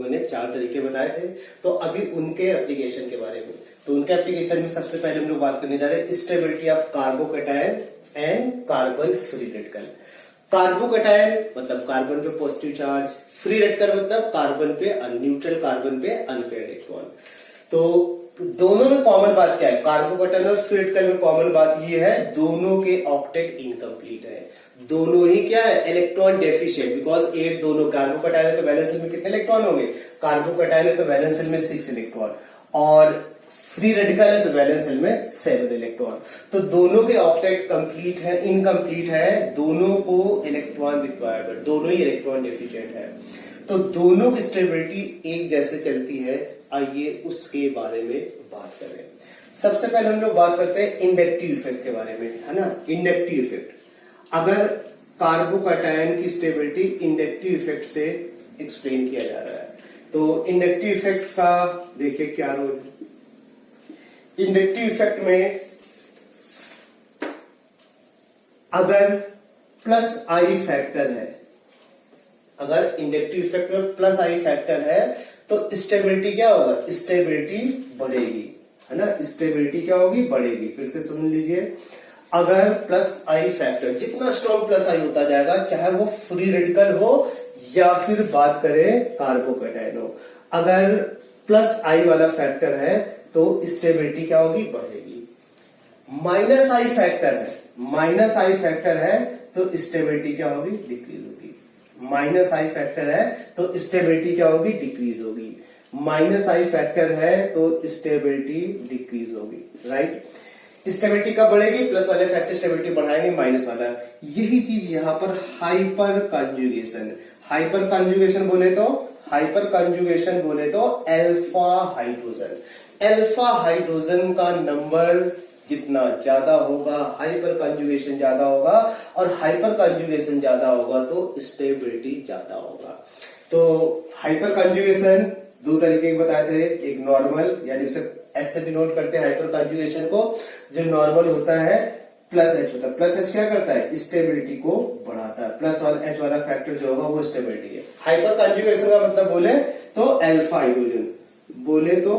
मैंने 4 तरीके बताए थे। तो अभी उनके एप्लीकेशन के बारे में, तो उनके एप्लीकेशन में सबसे पहले हम लोग बात करने जा रहे हैं stability of carbocation and carbon free radical. Carbocation मतलब कार्बन पे पॉजिटिव चार्ज, फ्री रेडिकल मतलब कार्बन पे न्यूट्रल कार्बन पे अनपेयर्ड इलेक्ट्रॉन। तो दोनों में कॉमन बात क्या है? कार्बोकैटायन और फ्री रेडिकल में कॉमन बात ये है, दोनों के ऑक्टेट इनकम्प्लीट है, दोनों ही क्या है? इलेक्ट्रॉन डेफिशिएंट, बिकॉज 8 दोनों कार्बोकैटायन है तो वैलेंस शेल में कितने इलेक्ट्रॉन होंगे? कार्बोकैटायन है तो वैलेंस शेल में 6 इलेक्ट्रॉन और फ्री रेडिकल है तो वैलेंस शेल में 7 इलेक्ट्रॉन। तो दोनों के ऑक्टेट कंप्लीट है, इनकम्प्लीट है, दोनों को इलेक्ट्रॉन रिक्वायर्ड है, दोनों ही इलेक्ट्रॉन डेफिशिएंट है। तो दोनों की स्टेबिलिटी एक जैसे चलती है, आइए उसके बारे में बात करें। सबसे पहले हम लोग बात करते हैं इंडक्टिव इफेक्ट के बारे में, है ना। इंडक्टिव इफेक्ट, अगर कार्बोकैटायन की स्टेबिलिटी इंडक्टिव इफेक्ट से एक्सप्लेन किया जा रहा है, तो इंडक्टिव इफेक्ट का देखिए क्या रोल है। इंडक्टिव इफेक्ट में अगर प्लस आई फैक्टर है, अगर इंडक्टिव इफेक्ट में प्लस आई फैक्टर है तो स्टेबिलिटी क्या होगा? स्टेबिलिटी बढ़ेगी, है ना। स्टेबिलिटी क्या होगी? बढ़ेगी। फिर से सुन लीजिए, अगर प्लस आई फैक्टर, जितना स्ट्रॉन्ग प्लस आई होता जाएगा, चाहे वो फ्री रेडिकल हो या फिर बात करें कार्बोकैटायन हो, अगर प्लस आई वाला फैक्टर है तो स्टेबिलिटी क्या होगी? बढ़ेगी। माइनस आई फैक्टर है, माइनस आई फैक्टर है तो स्टेबिलिटी क्या होगी? डिक्रीज होगी। माइनस आई फैक्टर है तो स्टेबिलिटी क्या होगी? डिक्रीज होगी। माइनस आई फैक्टर है तो स्टेबिलिटी डिक्रीज होगी, राइट। स्टेबिलिटी कब बढ़ेगी? प्लस वाले फैक्टर स्टेबिलिटी बढ़ाएंगे, माइनस वाला। यही चीज यहां पर हाइपर कंजुगेशन, हाइपर कंजुगेशन बोले तो, हाइपर कंजुगेशन बोले तो अल्फा हाइड्रोजन, अल्फा हाइड्रोजन का नंबर जितना ज्यादा होगा, हाइपर कंजुगेशन ज्यादा होगा, और हाइपर कंजुगेशन ज्यादा होगा तो स्टेबिलिटी ज्यादा होगा। तो हाइपर कंजुगेशन 2 तरीके के बताए थे, एक नॉर्मल, यानी सिर्फ एस से डिनोट करते हैं हाइपर कंजुगेशन को। जो नॉर्मल होता है प्लस एच होता है, प्लस एच क्या करता है? स्टेबिलिटी को बढ़ाता है, प्लस वाला एच वाला फैक्टर जो होगा वो स्टेबिलिटी है। हाइपर कंजुगेशन का मतलब बोले तो अल्फा हाइड्रोजन, बोले तो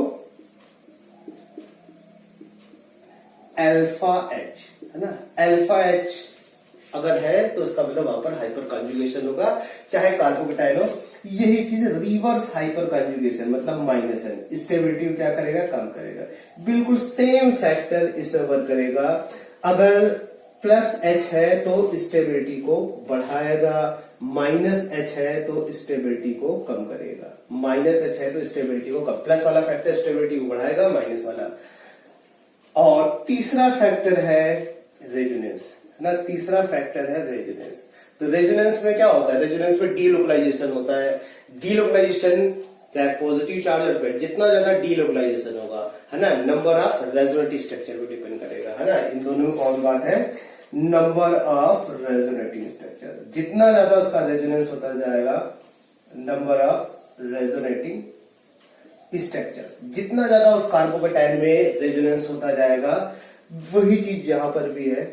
अल्फा एच, है ना। अल्फा एच अगर है तो उसका मतलब वहां पर हाइपर कंजुगेशन होगा, चाहे कार्बोकैटायन हो। यही चीज रिवर्स हाइपर कंजुगेशन मतलब माइनस एन, स्टेबिलिटी क्या करेगा? कम करेगा। बिल्कुल सेम फैक्टर इसे वर्क करेगा। अगर प्लस एच है तो स्टेबिलिटी को बढ़ाएगा, माइनस एच है तो स्टेबिलिटी को कम करेगा। माइनस एच है तो स्टेबिलिटी को कम, प्लस वाला फैक्टर स्टेबिलिटी को बढ़ाएगा, माइनस वाला। और तीसरा फैक्टर है रेजोनेंस, ना। तीसरा फैक्टर है रेजोनेंस। तो रेजोनेंस में क्या होता है? रेजोनेंस में डीलोकलाइजेशन होता है। डीलोकलाइजेशन चाहे पॉजिटिव चार्ज और पेड, जितना ज्यादा डीलोकलाइजेशन होगा, है ना, नंबर ऑफ रेजोनेटिव स्ट्रक्चर को डिपेंड करेगा, है ना। इन दोनों में कौन बात है? नंबर ऑफ रेजोनेटिव स्ट्रक्चर, जितना ज्यादा उसका रेजोनेंस होता जाएगा, नंबर ऑफ रेजोनेटिव स्ट्रक्चर्स, जितना ज्यादा उस कार्बोकैटायन में रेजोनेंस होता जाएगा, वही चीज यहां पर भी है।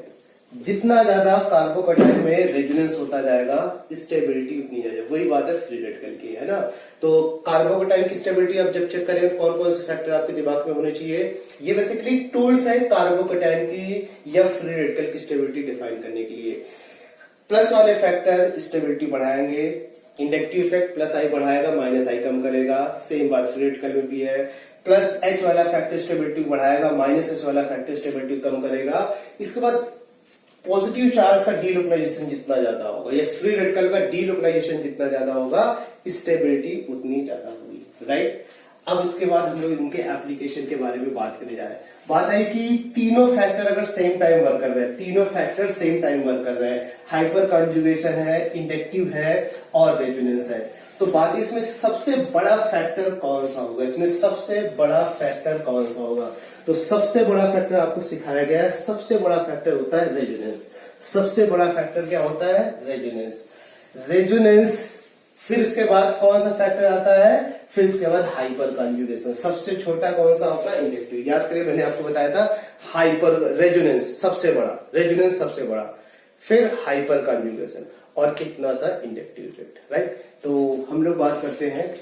जितना ज्यादा कार्बोकैटायन में रेजोनेंस होता जाएगा, स्टेबिलिटी उतनी ज्यादा। वही बात है फ्री रेडिकल की, है ना। तो कार्बोकैटायन की स्टेबिलिटी आप जब चेक करें तो कौन कौन से फैक्टर आपके दिमाग में होने चाहिए? ये बेसिकली टूल्स है कार्बोकैटायन की या फ्री रेडिकल की स्टेबिलिटी डिफाइन करने के लिए। प्लस वाले फैक्टर स्टेबिलिटी बढ़ाएंगे, इंडक्टिव इफेक्ट प्लस आई बढ़ाएगा, माइनस आई कम करेगा। सेम बात फ्री रेडिकल में भी है। प्लस एच वाला फैक्टर स्टेबिलिटी बढ़ाएगा, माइनस एच वाला फैक्टर स्टेबिलिटी कम करेगा। इसके बाद पॉजिटिव चार्ज का डीलोकलाइजेशन जितना ज्यादा होगा या फ्री रेडिकल का डीलोकलाइजेशन जितना ज्यादा होगा, स्टेबिलिटी उतनी ज्यादा होगी, राइट। अब इसके बाद हम लोग इनके एप्लीकेशन के बारे में बात करने जा रहे हैं। बात है कि तीनों फैक्टर अगर सेम टाइम वर्क कर रहे हैं, तीनों फैक्टर सेम टाइम वर्क कर रहे हैं, हाइपर कंजुगेशन है, इंडक्टिव है और रेजोनेंस है, तो बात इसमें सबसे बड़ा फैक्टर कौन सा होगा? इसमें सबसे बड़ा फैक्टर कौन सा होगा? तो सबसे बड़ा फैक्टर आपको सिखाया गया है, सबसे बड़ा फैक्टर होता है रेजोनेंस। सबसे बड़ा फैक्टर क्या होता है? रेजोनेंस। रेजोनेंस, फिर इसके बाद कौन सा फैक्टर आता है? फिर इसके बाद हाइपर कंजुगेशन। सबसे छोटा कौन सा होता है? इंडक्टिव। याद करिए मैंने आपको बताया था, हाइपर रेजोनेंस सबसे बड़ा, रेजोनेंस सबसे बड़ा, फिर हाइपर कंजुगेशन और कितना सा इंडक्टिव इफेक्ट, राइट। तो हम लोग बात करते हैं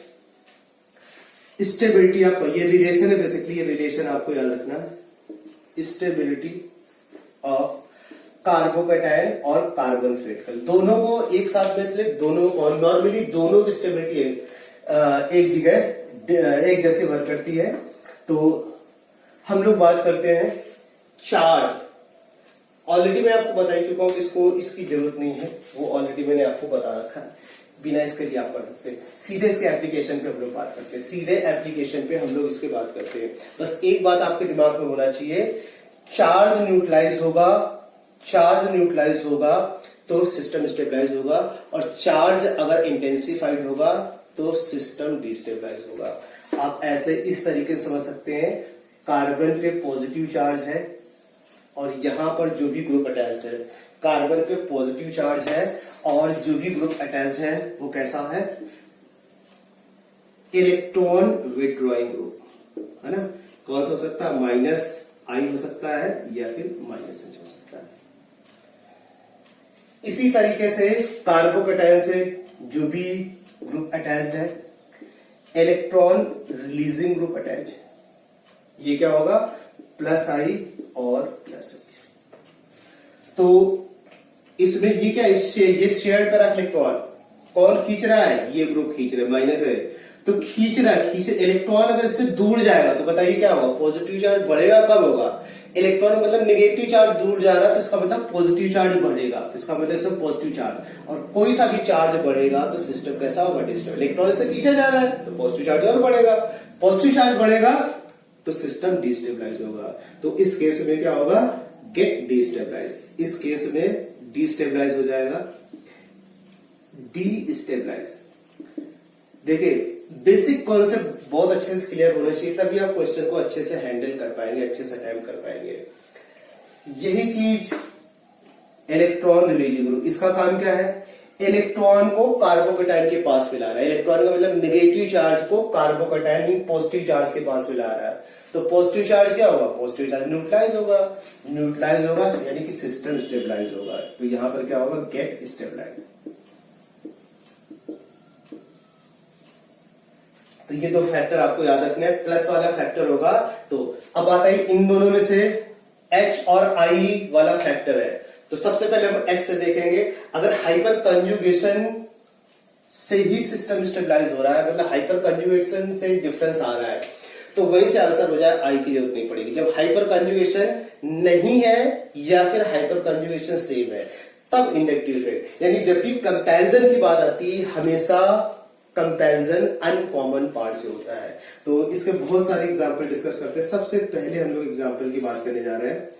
स्टेबिलिटी आप, ये रिलेशन है बेसिकली, ये रिलेशन आपको याद रखना है, स्टेबिलिटी ऑफ कार्बोकैटायन और कार्बन फेटकल दोनों को एक साथ में, इसलिए दोनों, और नॉर्मली दोनों की स्टेबिलिटी एक जगह एक जैसे वर्क करती है। तो हम लोग बात करते हैं चार्ज। ऑलरेडी मैं आपको बता ही चुका हूं, इसको इसकी जरूरत नहीं है, वो ऑलरेडी मैंने आपको बता रखा है, बिना इसके लिए आप पढ़ सकते हैं। सीधे इसके एप्लीकेशन पे हम लोग बात करते हैं, सीधे एप्लीकेशन पे हम लोग इसके बात करते हैं। बस एक बात आपके दिमाग में होना चाहिए, चार्ज न्यूट्रलाइज होगा, चार्ज न्यूट्रलाइज होगा तो सिस्टम स्टेबलाइज होगा, और चार्ज अगर इंटेंसिफाइड होगा तो सिस्टम डिस्टेबलाइज होगा। आप ऐसे इस तरीके से समझ सकते हैं, कार्बन पे पॉजिटिव चार्ज है और यहां पर जो भी ग्रुप अटैच्ड है, कार्बन पे पॉजिटिव चार्ज है और जो भी ग्रुप अटैच्ड है वो कैसा है, इलेक्ट्रॉन विथड्रॉइंग ग्रुप, है ना। कौन सा हो सकता है, माइनस आई हो सकता है या फिर माइनस एच हो सकता है। इसी तरीके से कार्बोकैटायन से जो भी ग्रुप अटैच्ड है, इलेक्ट्रॉन रिलीजिंग ग्रुप अटैच, ये क्या होगा, प्लस आई और प्लस एच। तो इसमें ये क्या, ये शेयर करा इलेक्ट्रॉन, कौन खींच रहा है, ये ग्रुप खींच रहा है, माइनस है तो खींच रहा है, इलेक्ट्रॉन अगर इससे दूर जाएगा तो बताइए क्या होगा, पॉजिटिव चार्ज बढ़ेगा, कब होगा, इलेक्ट्रॉन मतलब नेगेटिव चार्ज दूर जा रहा है तो इसका मतलब पॉजिटिव चार्ज बढ़ेगा, इसका मतलब इससे पॉजिटिव चार्ज, और कोई सा भी चार्ज बढ़ेगा तो सिस्टम कैसा होगा, डिस्टेबल। इलेक्ट्रॉन से खींचा जा रहा है तो पॉजिटिव चार्ज और बढ़ेगा, पॉजिटिव चार्ज बढ़ेगा तो सिस्टम डिस्टेबलाइज होगा। तो इस केस में क्या होगा, गेट डिस्टेबलाइज, इस केस में डिस्टेबलाइज हो जाएगा, डिस्टेबलाइज। देखिए बेसिक कॉन्सेप्ट बहुत अच्छे से क्लियर होना चाहिए, तभी आप क्वेश्चन को अच्छे से हैंडल कर पाएंगे, अच्छे से अटेम्प्ट कर पाएंगे। यही चीज इलेक्ट्रॉन रिलीजिंग ग्रुप, इसका काम क्या है, इलेक्ट्रॉन को कार्बोकैटायन के पास मिला रहा है, इलेक्ट्रॉन का मतलब नेगेटिव चार्ज को कार्बोकैटायन पॉजिटिव चार्ज के पास मिला रहा है, तो पॉजिटिव चार्ज क्या होगा, पॉजिटिव चार्ज न्यूट्रलाइज होगा, न्यूट्रलाइज होगा यानी कि सिस्टम स्टेबलाइज होगा। तो यहां पर क्या होगा, गेट स्टेबलाइज। तो ये दो फैक्टर आपको याद रखने हैं, प्लस वाला फैक्टर होगा। तो अब बात आई इन दोनों में से H और I वाला फैक्टर है, तो सबसे पहले हम H से देखेंगे। अगर हाइपर कंजुगेशन से ही सिस्टम स्टेबलाइज हो रहा है, मतलब हाइपर कंजुगेशन से डिफरेंस आ रहा है, तो वहीं से आंसर हो जाए I की जरूरत नहीं पड़ेगी। जब हाइपर कंजुगेशन नहीं है या फिर हाइपर कंजुगेशन सेम है तब इंडक्टिव इफेक्ट, यानी जब भी कंपैरिजन की बात आती है हमेशा कंपैरिजन अनकॉमन पार्ट से होता है। तो इसके बहुत सारे एग्जांपल डिस्कस करते हैं। सबसे पहले हम लोग एग्जांपल की बात करने जा रहे हैं।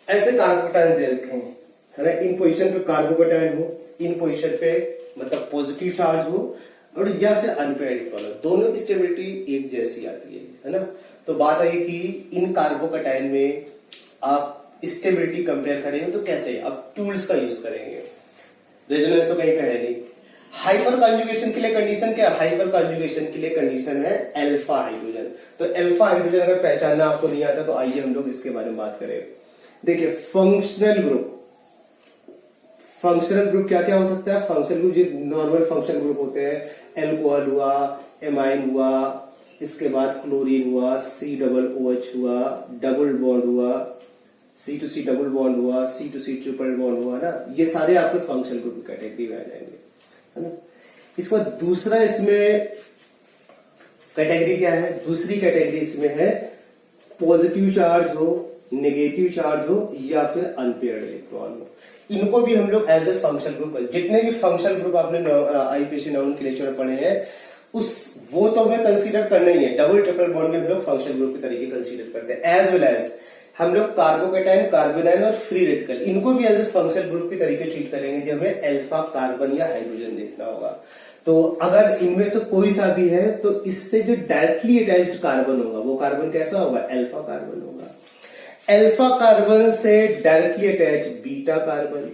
ऐसे कार्बोकैटायन दे रखे हैं, है ना, इन पोजीशन पे कार्बोकैटायन हो, इन पोजीशन पे मतलब पॉजिटिव चार्ज हो, और या फिर अनपेयर्ड इलेक्ट्रॉन, दोनों की स्टेबिलिटी एक जैसी आती है ना। तो बात आई कि इन कार्बोकैटायन में आप स्टेबिलिटी कंपेयर करेंगे तो कैसे, आप टूल्स का यूज करेंगे, रेजोनेंस तो कहीं पे है नहीं। हाइपर कंजुगेशन के लिए कंडीशन क्या है, हाइपर कंजुगेशन के लिए कंडीशन है अल्फा हाइड्रोजन। तो अल्फा हाइड्रोजन अगर पहचानना आपको नहीं आता तो आइए हम लोग इसके बारे में बात करें। देखिए फंक्शनल ग्रुप क्या क्या हो सकता है, फंक्शनल ग्रुप जो नॉर्मल फंक्शनल ग्रुप होते हैं, एल्कोहल हुआ, एमाइन हुआ, इसके बाद क्लोरीन हुआ, COOH हुआ, डबल बॉन्ड हुआ, C2C डबल बॉन्ड हुआ, C2C ट्रिपल बॉन्ड हुआ ना, ये सारे आपके फंक्शनल ग्रुप की कैटेगरी में आ जाएंगे, है ना। इसके बाद दूसरा इसमें कैटेगरी क्या है, दूसरी कैटेगरी इसमें है पॉजिटिव चार्ज हो, नेगेटिव चार्ज हो या फिर अनपेयर्ड इलेक्ट्रॉन हो। इनको भी हम लोग एज ए फंक्शनल ग्रुप, जितने भी फंक्शनल ग्रुप आपने IUPAC नाउन के लेक्चर में पढ़े हैं वो तो हमें कंसीडर करना ही है। डबल ट्रिपल बॉन्ड में हम लोग फंक्शनल ग्रुप के तरीके कंसीडर करते हैं, एज वेल एज हम लोग कार्बोकैटायन, कार्बोनाइन और फ्री रेडिकल, इनको भी एज ए फंक्शनल ग्रुप के तरीके ट्रीट करेंगे जब हमें अल्फा कार्बन या हाइड्रोजन देखना होगा। तो अगर इनमें से कोई सा भी है तो इससे जो डायरेक्टली अटैच्ड कार्बन होगा वो कार्बन कैसा होगा, अल्फा कार्बन होगा। अल्फा कार्बन से directly attach beta carbon,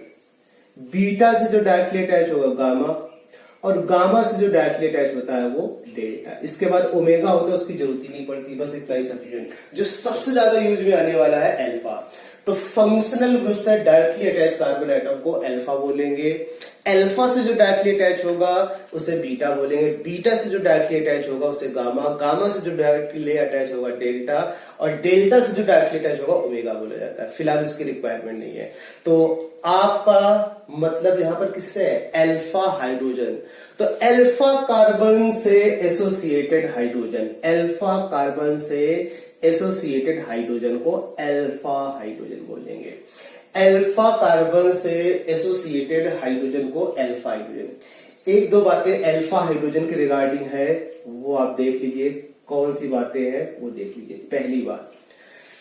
beta से जो डायरेक्टली अटैच होगा गामा, और गामा से जो डायरेक्टली अटैच होता है वो डेल्टा। इसके बाद ओमेगा होता है, उसकी जरूरत ही नहीं पड़ती, बस इतना ही सफिशिएंट। जो सबसे ज्यादा यूज में आने वाला है अल्फा। तो फंक्शनल ग्रुप से डायरेक्टली अटैच कार्बन एटम को अल्फा बोलेंगे, अल्फा से जो डायरेक्टली अटैच होगा उसे बीटा बोलेंगे, बीटा से जो डायरेक्टली अटैच होगा उसे गामा, गामा से जो डायरेक्टली अटैच होगा डेल्टा, और डेल्टा से जो डायरेक्टली अटैच होगा ओमेगा बोला जाता है। फिलहाल इसकी रिक्वायरमेंट नहीं है। तो आपका मतलब यहां पर किससे है? Alpha hydrogen. तो अल्फा कार्बन से एसोसिएटेड हाइड्रोजन, अल्फा कार्बन से एसोसिएटेड हाइड्रोजन को अल्फा हाइड्रोजन बोलेंगे, अल्फा कार्बन से एसोसिएटेड हाइड्रोजन को अल्फा हाइड्रोजन। एक दो बातें अल्फा हाइड्रोजन के रिगार्डिंग है, वो आप देख लीजिए। कौन सी बातें हैं वो देख लीजिए। पहली बात,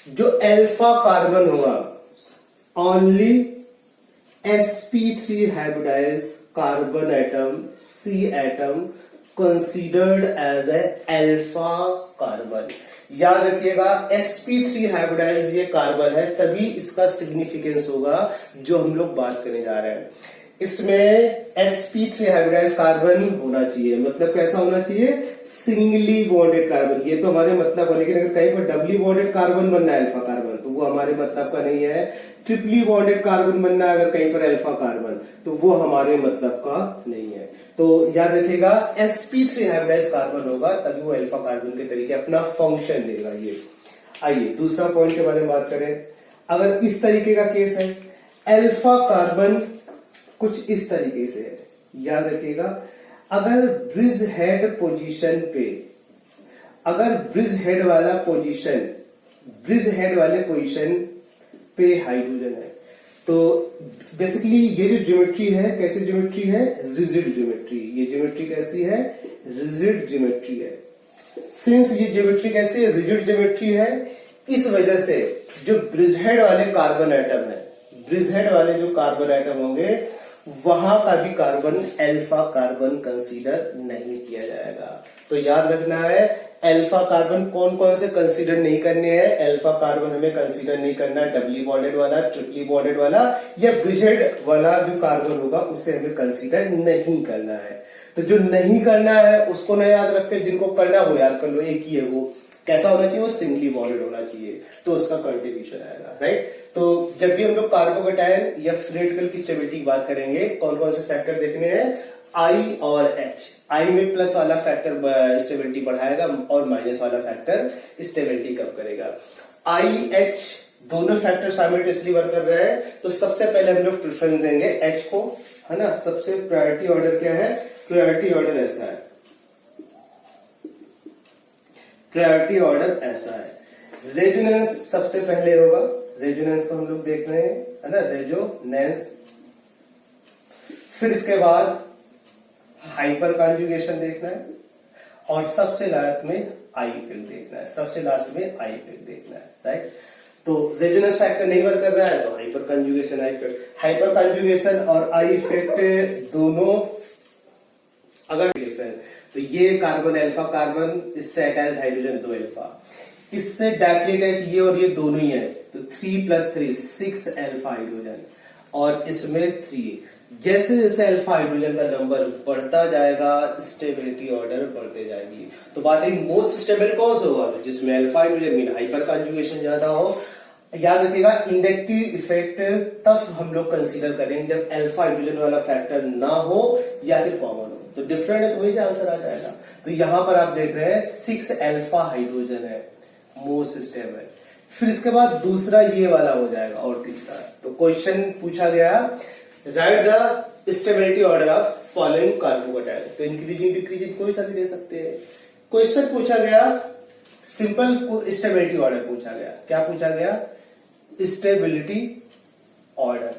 जो अल्फा कार्बन होगा only sp3 hybridized carbon atom C atom considered as a alpha carbon। याद रखिएगा sp3 हाइब्रिडाइज ये कार्बन है, तभी इसका सिग्निफिकेंस होगा जो हम लोग बात करने जा रहे हैं। इसमें sp3 हाइब्रिडाइज कार्बन होना चाहिए। मतलब कैसा होना चाहिए? Singly bonded carbon. ये तो हमारे मतलब है, लेकिन अगर कहीं पर डबली बॉन्डेड कार्बन बनना है अल्फा कार्बन, तो वो हमारे मतलब का नहीं है। ट्रिपली बॉन्डेड कार्बन बनना है अगर कहीं पर अल्फा कार्बन, तो वो हमारे मतलब का नहीं है। तो याद रखिएगा sp3 हाइब्रिडाइज कार्बन होगा तभी वो अल्फा कार्बन के तरीके अपना फंक्शन देगा। ये आइए दूसरा पॉइंट के बारे में बात करें। अगर इस तरीके का केस है, अल्फा कार्बन कुछ इस तरीके से है, याद रखिएगा। अगर ब्रिज हेड पोजीशन पे, अगर ब्रिज हेड वाला पोजीशन, ब्रिज हेड वाले पोजीशन पे हाइड्रोजन है, तो बेसिकली ये जो ज्योमेट्री है कैसी ज्योमेट्री है? Rigid geometry. ये ज्योमेट्री कैसी है? रिजिड ज्योमेट्री है। सिंस ये ज्योमेट्री कैसी है? रिजिड ज्योमेट्री है। इस वजह से जो ब्रिज हेड वाले कार्बन एटम है, ब्रिज हेड वाले जो कार्बन एटम होंगे वहां का भी कार्बन अल्फा कार्बन कंसीडर नहीं किया जाएगा। तो याद रखना है अल्फा कार्बन कौन कौन से कंसीडर नहीं करने हैं। अल्फा कार्बन हमें कंसीडर नहीं करना है डबली बॉन्डेड वाला, ट्रिपली बॉन्डेड वाला या ब्रिजेड वाला जो कार्बन होगा उसे हमें कंसीडर नहीं करना है। तो जो नहीं करना है उसको ना याद रख के, जिनको करना है वो याद कर लो। एक ही है वो, कैसा होना चाहिए? वो सिंगली बॉन्डेड होना चाहिए, तो उसका कंट्रीब्यूशन आएगा, राइट। तो जब भी हम लोग कार्बोकेटायन या फ्री रेडिकल की स्टेबिलिटी की बात करेंगे, कौन कौन से फैक्टर देखने हैं? I और H। I में प्लस वाला फैक्टर स्टेबिलिटी बढ़ाएगा और माइनस वाला फैक्टर स्टेबिलिटी कम करेगा। I, H दोनों फैक्टर साइमल्टेनियसली वर्क कर रहे हैं, तो सबसे पहले हम लोग प्रेफरेंस देंगे H को, है ना। सबसे प्रायोरिटी ऑर्डर क्या है? प्रायोरिटी ऑर्डर ऐसा है, प्रायोरिटी ऑर्डर ऐसा है। रेजोनेंस सबसे पहले होगा, रेजोनेंस को हम लोग देख रहे हैं, है ना, रेजोनेंस। फिर इसके बाद हाइपर कॉन्जुगेशन देखना है, और सबसे लास्ट में आई इफेक्ट देखना है, सबसे लास्ट में आई इफेक्ट देखना है, राइट। तो रेजोनेंस फैक्टर नहीं वर्क कर रहा है तो hyper conjugation, I effect. Hyper conjugation और आई इफेक्ट दोनों अगर तो ये कार्बन अल्फा कार्बन, इससे अटैच हाइड्रोजन 2 अल्फा, इससे डायरेक्टली अटैच ये और ये दोनों ही है, तो 3 + 3 6 अल्फा हाइड्रोजन, और इसमें 3। जैसे जैसे अल्फा हाइड्रोजन का नंबर बढ़ता जाएगा स्टेबिलिटी ऑर्डर बढ़ते जाएगी। तो बात है मोस्ट स्टेबल कौन सा होगा? जिसमें alpha hydrogen mean hyper conjugation ज्यादा हो। याद रखिएगा इंडक्टिव इफेक्ट तब हम लोग कंसीडर करेंगे जब अल्फा हाइड्रोजन वाला फैक्टर ना हो या फिर कॉमन हो। तो डिफरेंट है तो वही से आंसर आ जाएगा। तो यहां पर आप देख रहे हैं 6 अल्फा हाइड्रोजन है मोस्ट स्टेबल। फिर इसके बाद दूसरा ये वाला हो जाएगा और तीसरा। तो क्वेश्चन पूछा गया right the stability order of following carbocation. तो इंक्रीजिंग डिक्रीजिंग कोई सा भी दे सकते हैं। क्वेश्चन पूछा गया सिंपल स्टेबिलिटी ऑर्डर पूछा गया। क्या पूछा गया? Stability order.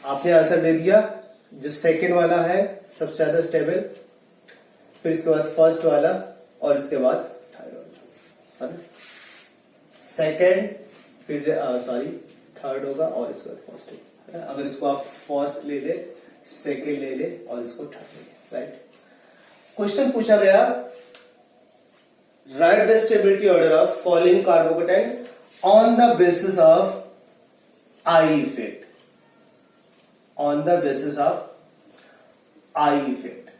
आपने आंसर दे दिया, जो सेकेंड वाला है सबसे ज्यादा स्टेबल, फिर इसके बाद फर्स्ट वाला और इसके बाद थर्ड वाला, सेकेंड फिर थर्ड होगा और इसके बाद फर्स्ट होगा। अगर इसको आप फर्स्ट ले ले, सेकेंड ले ले और इसको थर्ड ले ले, राइट। क्वेश्चन पूछा गया right the stability order of following carbocation on the basis of I effect, on the basis of I effect,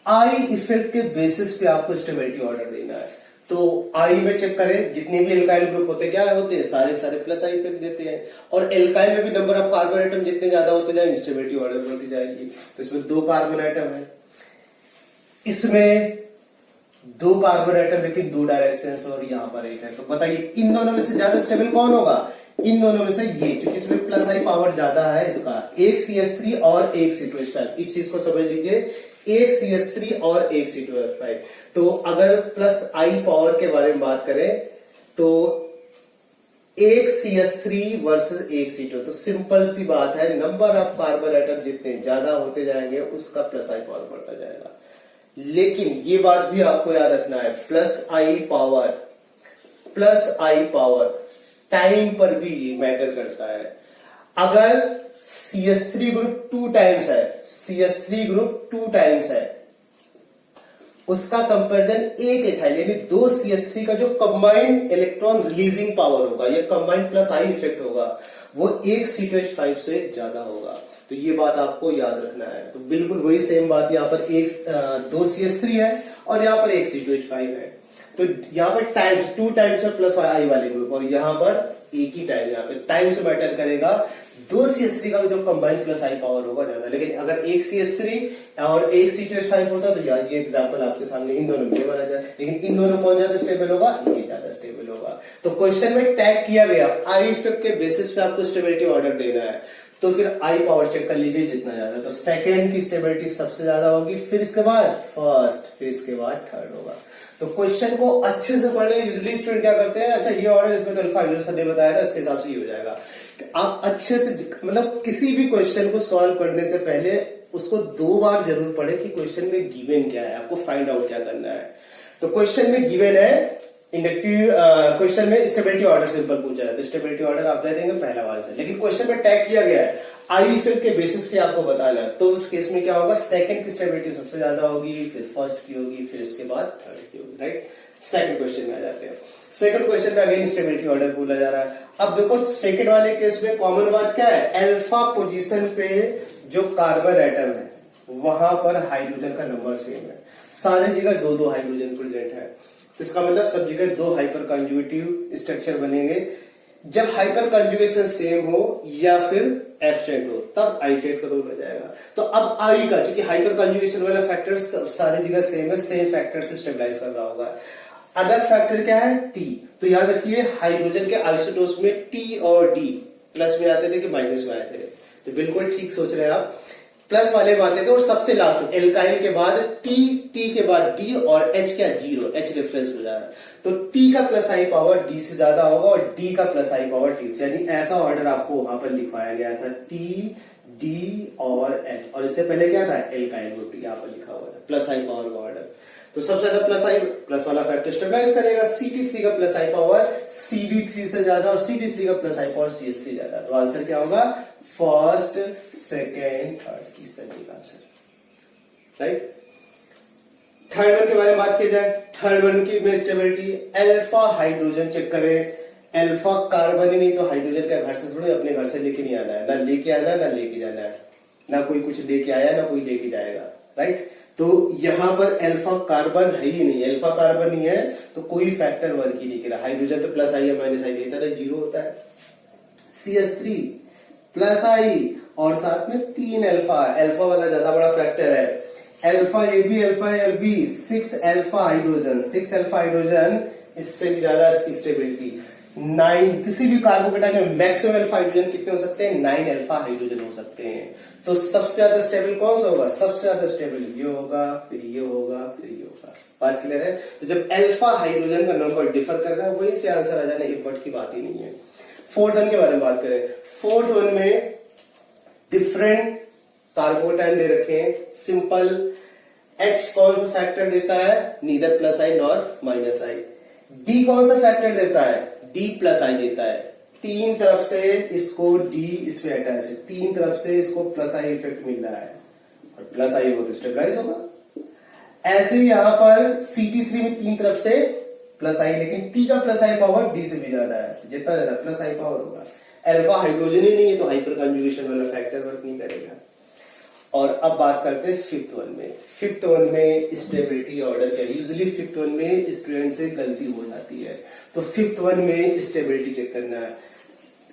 I effect के बेसिस पे आपको स्टेबिलिटी ऑर्डर देना है। तो आई में चेक करें, जितने भी एल्काइल ग्रुप होते हैं क्या होते हैं, सारे सारे प्लस आई इफेक्ट देते हैं। और एल्काइल में भी नंबर ऑफ कार्बन आइटम जितने ज्यादा होते जाए स्टेबिलिटी ऑर्डर बढ़ती जाएगी। तो इसमें 2 कार्बन आइटम है, इसमें 2 कार्बन आइटम लेकिन 2 डायरेक्शन और यहां पर 1 है। तो बताइए इन दोनों में से ज्यादा स्टेबल कौन होगा, इन दोनों में से ये, क्योंकि इसमें प्लस आई पावर ज्यादा है इसका, एक CH3 और एक C2H5। इस चीज को समझ लीजिए, एक CH3 और एक C2H5। तो अगर प्लस आई पावर के बारे में बात करें तो एक CH3 वर्सेस एक C2, तो सिंपल सी बात है, नंबर ऑफ कार्बन आइटम जितने ज्यादा होते जाएंगे उसका प्लस आई पावर बढ़ता जाएगा। लेकिन ये बात भी आपको याद रखना है, प्लस आई पावर टाइम पर भी मैटर करता है। अगर CH3 ग्रुप 2 टाइम्स है, CH3 ग्रुप 2 टाइम्स है, उसका कंपैरिजन एक एथाइल यानी 2 CH3 का जो कंबाइंड इलेक्ट्रॉन रिलीजिंग पावर होगा, ये कंबाइंड प्लस आई इफेक्ट होगा, वो एक C2H5 से ज्यादा होगा। तो ये बात आपको याद रखना है। तो बिल्कुल वही सेम बात, यहाँ पर 2 CH3 है और यहाँ पर एक C2H5 है। तो यहाँ पर टाइम्स 2 टाइम्स है प्लस आई वाले ग्रुप, और यहाँ पर एक ही टाइम, यहाँ पे टाइम से मैटर करेगा। 2 CH3 का जो कंबाइंड प्लस आई पावर होगा ज्यादा, लेकिन अगर एक CH3 और एक C2H5 होता तो यार ये एग्जांपल आपके सामने इन दोनों में माना जाए, लेकिन इन दोनों कौन ज्यादा स्टेबल होगा, ये ज्यादा स्टेबल होगा। तो क्वेश्चन में टैग किया गया आई इफेक्ट के बेसिस पे आपको स्टेबिलिटी ऑर्डर देना है, तो फिर आई पावर चेक कर लीजिए जितना ज्यादा, तो सेकेंड की स्टेबिलिटी सबसे ज्यादा होगी, फिर इसके बाद फर्स्ट, फिर इसके बाद थर्ड होगा। तो क्वेश्चन को अच्छे से पढ़ ले। यूजुअली स्टूडेंट क्या करते हैं, अच्छा ये ऑर्डर इसमें तो अल्फा हाइड्रोजन ने बताया था, इसके हिसाब से ये हो जाएगा। आप अच्छे से मतलब किसी भी क्वेश्चन को सॉल्व करने से पहले उसको 2 बार जरूर पढ़े कि क्वेश्चन में गिवन क्या है, आपको फाइंड आउट क्या करना है। तो क्वेश्चन में गिवन है इंडक्टिव, क्वेश्चन में स्टेबिलिटी ऑर्डर सिंपल पूछा है, तो स्टेबिलिटी ऑर्डर आप दे देंगे पहला वाला से, लेकिन क्वेश्चन में टैग किया गया है आई इफेक्ट के बेसिस पे आपको बताना है। तो उस केस में क्या होगा, सेकंड की स्टेबिलिटी सबसे ज्यादा होगी, फिर फर्स्ट की होगी, फिर इसके बाद थर्ड की होगी, राइट। सेकंड क्वेश्चन में आ जाते हैं। सेकंड क्वेश्चन में अगेन स्टेबिलिटी ऑर्डर बोला जा रहा है। अब देखो सेकंड वाले केस में कॉमन बात क्या है, अल्फा पोजीशन पे जो कार्बन एटम है वहां पर हाइड्रोजन का नंबर सेम है, सारी जगह 2-2 हाइड्रोजन प्रेजेंट है। तो इसका मतलब सब जगह 2 हाइपर कंजुगेटिव स्ट्रक्चर बनेंगे। जब हाइपर कंजुगेशन सेम हो या फिर एब्सेंट हो तब आई इफेक्ट का रोल हो जाएगा। तो अब आई का, क्योंकि हाइपर कंजुगेशन वाला फैक्टर सारी जगह सेम है, सेम फैक्टर से स्टेबलाइज कर रहा होगा। अदर फैक्टर क्या है, टी। तो याद रखिए हाइड्रोजन के आइसोटोप्स में टी और डी प्लस में आते थे कि माइनस में आते थे, तो बिल्कुल ठीक सोच रहे हैं आप, प्लस वाले में आते थे। और सबसे लास्ट में एल्काइल के बाद टी के बाद डी और एच क्या, 0, एच रेफरेंस हो जाएगा। तो टी का प्लस आई पावर डी से ज्यादा होगा और डी का प्लस आई पावर टी से, यानी ऐसा ऑर्डर आपको वहां पर लिखवाया गया था, टी, डी और एच। और इससे पहले क्या था, एल्काइल ग्रुप यहाँ पर लिखा हुआ था प्लस आई पावर का ऑर्डर। तो सबसे ज्यादा प्लस वाला फैक्टर स्टेबलाइज करेगा। Ct3 का प्लस आई पावर Cd3 से ज्यादा और Cd3 का प्लस आई पावर CH3 ज्यादा। तो आंसर क्या होगा, फर्स्ट, सेकेंड, थर्ड, इस तरीके का आंसर, राइट। थर्ड वन के बारे में बात की जाए, थर्ड वन की में स्टेबिलिटी अल्फा हाइड्रोजन चेक करें। अल्फा कार्बन ही नहीं तो हाइड्रोजन का घर से थोड़े अपने घर से लेके नहीं आना है, ना लेके आना है ना लेके जाना है, ना कोई कुछ लेके आया ना कोई लेके जाएगा, राइट। तो यहां पर अल्फा कार्बन है ही नहीं, अल्फा कार्बन नहीं है तो कोई फैक्टर वर्क ही नहीं कर रहा। हाइड्रोजन तो प्लस आई या माइनस आई देता है, 0 होता है। CH3 प्लस आई और साथ में 3 अल्फा, अल्फा वाला ज्यादा बड़ा फैक्टर है। Alpha A B, alpha L B, 6 alpha hydrogen, 6 alpha hydrogen, इससे भी ज्यादा स्टेबिलिटी 9। किसी भी कार्बोकेटाइन में मैक्सिमम अल्फा हाइड्रोजन कितने हो सकते हैं, 9 अल्फा हाइड्रोजन हो सकते हैं। तो सबसे ज्यादा स्टेबल कौन सा होगा, सबसे ज्यादा स्टेबल ये होगा, फिर ये होगा, फिर ये होगा। बात क्लियर है। तो जब अल्फा हाइड्रोजन का नंबर डिफर कर रहा है वहीं से आंसर आ जाना, एक बट की बात ही नहीं है। फोर्थ वन के बारे में बात करें, फोर्थ वन में डिफरेंट कार्बोकेटाइन दे रखे हैं, सिंपल। H कौन सा फैक्टर देता है, नीदर प्लस आई नॉर माइनस आई। D कौन सा फैक्टर देता है, D प्लस आई देता है। 3 तरफ से इसको D इसमें अटैच है, 3 तरफ से इसको प्लस आई इफेक्ट मिल रहा है और प्लस आई हो तो स्टेबलाइज होगा। ऐसे ही यहां पर Ct3 में 3 तरफ से प्लस आई, लेकिन टी का प्लस आई पावर डी से भी ज्यादा है, जितना ज्यादा प्लस आई पावर होगा। अल्फा हाइड्रोजन ही नहीं है तो हाइपर कंजुगेशन वाला फैक्टर वर्क नहीं करेगा। और अब बात करते हैं फिफ्थ वन में। फिफ्थ वन में स्टेबिलिटी ऑर्डर क्या है? यूजुअली फिफ्थ वन में स्टूडेंट से गलती हो जाती है, तो फिफ्थ वन में स्टेबिलिटी चेक करना है।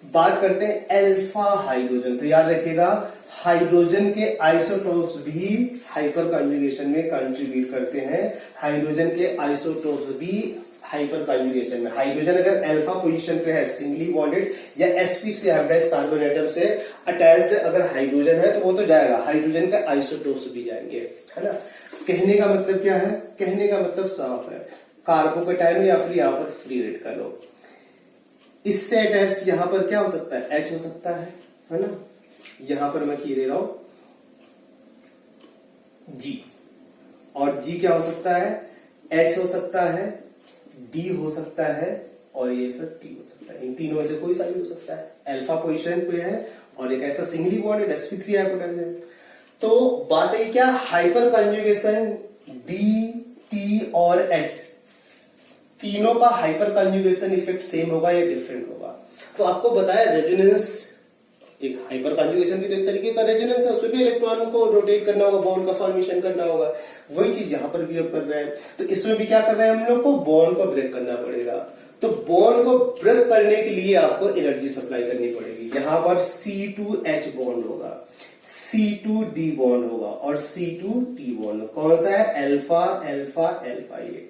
बात करते हैं अल्फा हाइड्रोजन, तो याद रखिएगा हाइड्रोजन के आइसोटोप्स भी हाइपर कंजुगेशन में कंट्रीब्यूट करते हैं। हाइड्रोजन के आइसोटोप्स भी हाइपर कंजुगेशन में, हाइड्रोजन अगर अल्फा पोजीशन पे है सिंगली बॉन्डेड या sp3 हाइब्रिडाइज्ड कार्बन एटम से अटैच्ड अगर हाइड्रोजन है तो वो तो जाएगा, हाइड्रोजन के आइसोटोप्स भी जाएंगे, है ना। कहने का मतलब क्या है? कहने का मतलब साफ है, कार्बोकेटायन या फिर यहाँ पर फ्री रेडिकल हो, इससे अटैच्ड यहाँ पर क्या हो सकता है? H हो सकता है ना। यहां पर मैं की दे रहा हूं G, और G क्या हो सकता है? H हो सकता है, D हो सकता है और ये फिर T हो सकता है। इन तीनों में से कोई सा भी हो सकता है। अल्फा पोजीशन पे है और एक ऐसा सिंगली बॉन्डेड sp3 हाइब्रिडाइज्ड है। तो बात है क्या, हाइपर कंजुगेशन D, T और H तीनों का हाइपर कंजुगेशन इफेक्ट सेम होगा या डिफरेंट होगा? तो आपको बताया रेजोनेंस, एक हाइपर कंजुगेशन भी तो एक तरीके का रेजोनेंस है, उसमें भी इलेक्ट्रॉन को रोटेट करना होगा, बॉन्ड का फॉर्मेशन करना होगा। वही चीज यहां पर भी अब कर रहे हैं। तो इसमें भी क्या कर रहे हैं हम लोग को? बॉन्ड को ब्रेक करना पड़ेगा। तो बॉन्ड को ब्रेक करने के लिए आपको एनर्जी सप्लाई करनी पड़ेगी। यहां पर C2H बॉन्ड होगा, C2D बॉन्ड होगा और C2T बॉन्ड। कौन सा है? Alpha alpha alpha. ये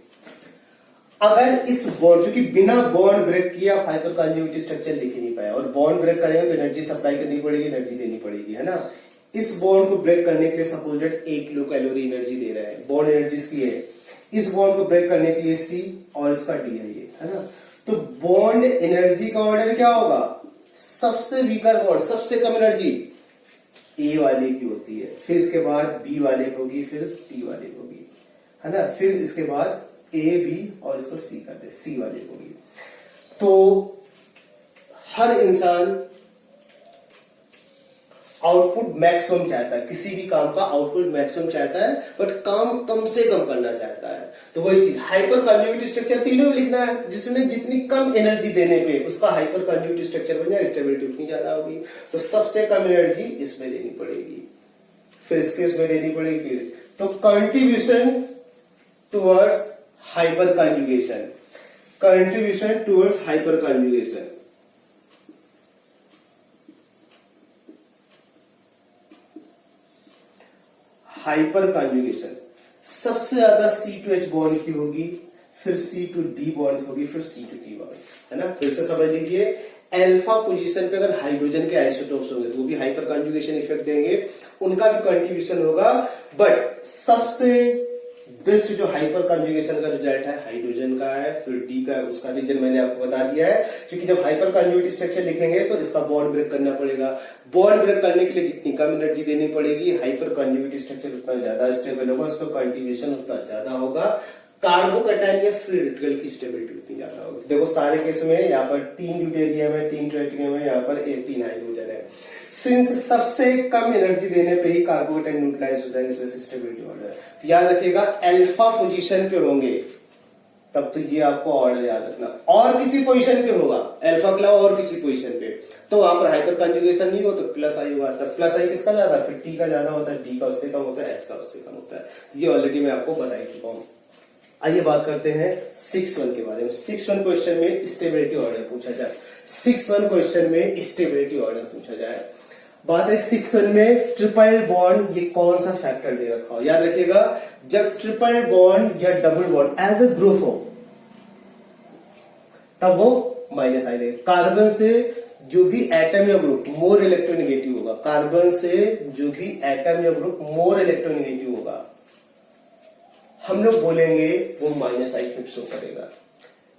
अगर इस बॉन्ड, जो कि बिना बॉन्ड ब्रेक किए आप हाइपर कंजुगेटिव स्ट्रक्चर लिख ही नहीं पाए, और बॉन्ड ब्रेक करेंगे तो एनर्जी सप्लाई करनी पड़ेगी, एनर्जी देनी पड़ेगी, है ना। इस बॉन्ड को ब्रेक करने के लिए suppose that 1 kilo calorie energy दे रहा है, बॉन्ड एनर्जी इसकी है। इस बॉन्ड को ब्रेक करने के लिए C और इसका D है ये, है ना। तो बॉन्ड एनर्जी का ऑर्डर क्या होगा? सबसे वीकर बॉन्ड, सबसे कम एनर्जी A वाले की होती है, फिर इसके बाद B वाले की होगी, फिर T वाले की होगी, है ना। फिर इसके बाद A, B और इसको C कर दे, C वाले की होगी। तो हर इंसान आउटपुट मैक्सिमम चाहता है, किसी भी काम का आउटपुट मैक्सिमम चाहता है, बट काम कम से कम करना चाहता है। तो वही चीज हाइपर कंजुगेटिव स्ट्रक्चर तीनों में लिखना है, जिसमें जितनी कम एनर्जी देने पे उसका हाइपर कंजुगेटिव स्ट्रक्चर बन जाए, स्टेबिलिटी उतनी ज्यादा होगी। तो सबसे कम एनर्जी इसमें देनी पड़ेगी, फिर इसके इसमें देनी पड़ेगी, फिर तो contribution towards hyper conjugation, contribution towards hyper conjugation. Hyper conjugation सबसे ज्यादा C2H बॉन्ड की होगी, फिर C2D बॉन्ड होगी, फिर C2T बॉन्ड, है ना। फिर से समझ लीजिए, अल्फा पोजीशन पे अगर हाइड्रोजन के आइसोटोप्स होंगे तो वो भी हाइपर कंजुगेशन इफेक्ट देंगे, उनका भी कंट्रीब्यूशन होगा। बट सबसे बेस्ट जो हाइपर कंजुगेशन का रिजल्ट है हाइड्रोजन का है, फिर डी का है। उसका रीजन मैंने आपको बता दिया है, क्योंकि जब हाइपर कंजुगेटिव स्ट्रक्चर लिखेंगे तो इसका बॉन्ड ब्रेक करना पड़ेगा। बॉन्ड ब्रेक करने के लिए जितनी कम एनर्जी देनी पड़ेगी, हाइपर कंजुगेटिव स्ट्रक्चर उतना ज्यादा स्टेबल होगा, उसका कंट्रीब्यूशन उतना ज्यादा होगा। कार्बोकैटायन या फ्री रेडिकल की स्टेबिलिटी उतनी ज्यादा होगी। देखो सारे केस में यहाँ पर 3 ड्यूटेरियम है, 3 ट्राइटियम है, यहाँ पर 3 हाइड्रोजन है। सिंस सबसे कम एनर्जी देने पे ही कार्बोकैटायन न्यूट्रलाइज हो जाएगा, इसमें स्टेबिलिटी ऑर्डर। तो याद रखिएगा अल्फा पोजीशन पे होंगे तब तो ये आपको ऑर्डर याद रखना। और किसी पोजीशन पे होगा अल्फा के अलावा और किसी पोजीशन पे, तो वहां पर हाइपर कंजुगेशन नहीं हो तो प्लस आई होगा। तब प्लस आई किसका ज्यादा? फिर टी का ज्यादा होता है, डी का उससे कम होता है, एच का उससे कम होता है। ये ऑलरेडी मैं आपको बता ही चुका हूं। आइए बात करते हैं 6-1 के बारे में। 6-1 क्वेश्चन में स्टेबिलिटी ऑर्डर पूछा जाए, 6-1 क्वेश्चन में स्टेबिलिटी ऑर्डर पूछा जाए। बात है 6-1 में ट्रिपल बॉन्ड, ये कौन सा फैक्टर दे रखा हो? याद रखिएगा, जब ट्रिपल बॉन्ड या double bond as a group हो तब वो माइनस आई देगा। कार्बन से जो भी एटम या ग्रुप मोर इलेक्ट्रोनेगेटिव होगा, कार्बन से जो भी एटम या ग्रुप मोर इलेक्ट्रोनेगेटिव होगा, हम लोग बोलेंगे वो माइनस आई फिक्स शो करेगा।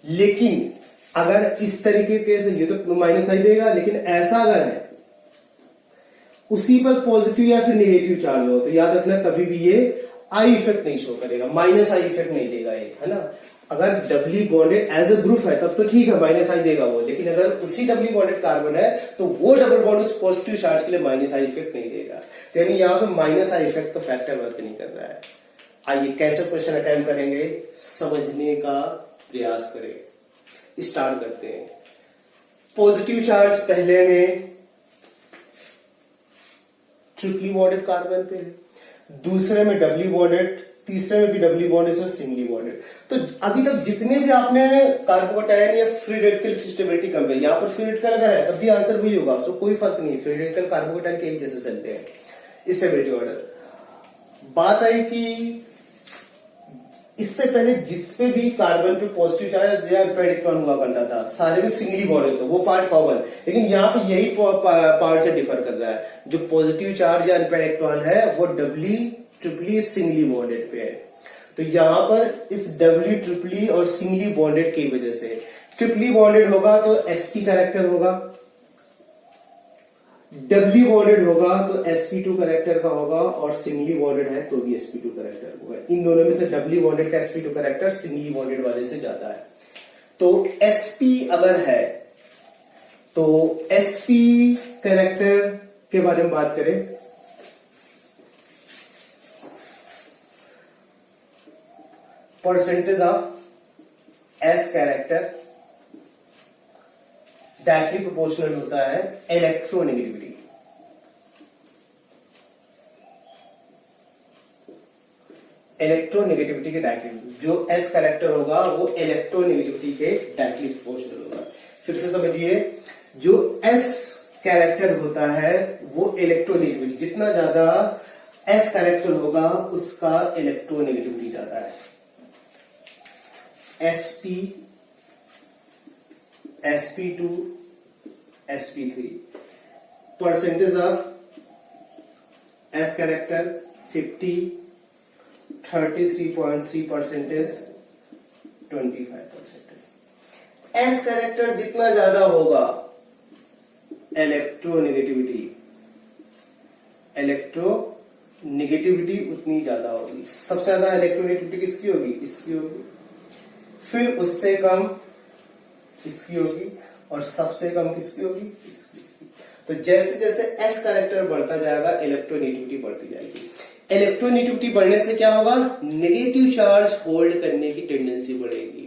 लेकिन अगर इस तरीके के से, ये तो माइनस आई देगा, लेकिन ऐसा अगर है उसी पर पॉजिटिव या फिर नेगेटिव चार्ज हो, तो याद रखना कभी भी ये आई इफेक्ट नहीं शो करेगा, माइनस आई इफेक्ट नहीं देगा एक, है ना। अगर doubly bonded as a group है तब तो ठीक है, माइनस आई देगा वो। लेकिन अगर उसी डबली बॉन्डेड कार्बन है तो वो डबल बॉन्ड उस पॉजिटिव चार्ज के लिए माइनस आई इफेक्ट नहीं देगा। तो यानी यहाँ पे माइनस आई इफेक्ट का फैक्टर वर्क नहीं कर रहा है। आइए कैसे क्वेश्चन अटेम्प्ट करेंगे, समझने का प्रयास करें। स्टार्ट करते हैं। पॉजिटिव चार्ज पहले में ट्रिपली बॉन्डेड कार्बन पे है, दूसरे में डबली बॉन्डेड, तीसरे में भी डबली बॉन्डेड और सिंगली बॉन्डेड। तो अभी तक जितने भी आपने कार्बोकैटायन या फ्री रेडिकल की स्टेबिलिटी कम है, यहां पर फ्री रेडिकल अगर है तब भी आंसर वही होगा, उसको कोई फर्क नहीं। फ्री रेडिकल कार्बोकैटायन के एक जैसे चलते हैं। स्टेबिलिटी ऑर्डर बात आई कि इससे पहले जिसपे भी कार्बन पे पॉजिटिव चार्ज या इलेक्ट्रॉन हुआ करता था सारे में सिंगली बॉन्डेड, तो वो पार्ट कॉमन, लेकिन यहाँ पे यही पार्ट से डिफर कर रहा है। जो पॉजिटिव चार्ज या इलेक्ट्रॉन है वो डबली ट्रिपली सिंगली बॉन्डेड पे है। तो यहां पर इस डबली ट्रिपली और सिंगली बॉन्डेड की वजह से, ट्रिपली बॉन्डेड होगा तो sp कैरेक्टर होगा, डबली बॉन्डेड होगा तो sp2 कैरेक्टर का होगा, और सिंगली बॉन्डेड है तो भी sp2 कैरेक्टर होगा। इन दोनों में से डबली बॉन्डेड का sp2 कैरेक्टर सिंगली बॉन्डेड वाले से ज्यादा है। तो sp अगर है तो sp कैरेक्टर के बारे में बात करें, percentage of s character directly proportional होता है इलेक्ट्रोनेगेटिविटी। इलेक्ट्रोनेगेटिविटी के डायरेक्टली जो s कैरेक्टर होगा वो इलेक्ट्रोनेगेटिविटी के डायरेक्टली प्रोपोर्शनल होगा। फिर से समझिए, जो s कैरेक्टर होता है वो इलेक्ट्रोनेगेटिविटी, जितना ज्यादा s कैरेक्टर होगा उसका इलेक्ट्रोनेगेटिविटी ज्यादा है। sp, sp2, sp3, percentage of s character 50, 33.3 percentage, 25%। s character जितना ज्यादा होगा इलेक्ट्रोनेगेटिविटी उतनी ज्यादा होगी। सबसे ज्यादा इलेक्ट्रोनेगेटिविटी किसकी होगी? इसकी होगी, फिर उससे कम इसकी होगी, और सबसे कम किसकी होगी? इसकी। तो जैसे जैसे s कैरेक्टर बढ़ता जाएगा इलेक्ट्रोनेगेटिविटी बढ़ती जाएगी। इलेक्ट्रोनेगेटिविटी बढ़ने से क्या होगा? नेगेटिव चार्ज होल्ड करने की टेंडेंसी बढ़ेगी।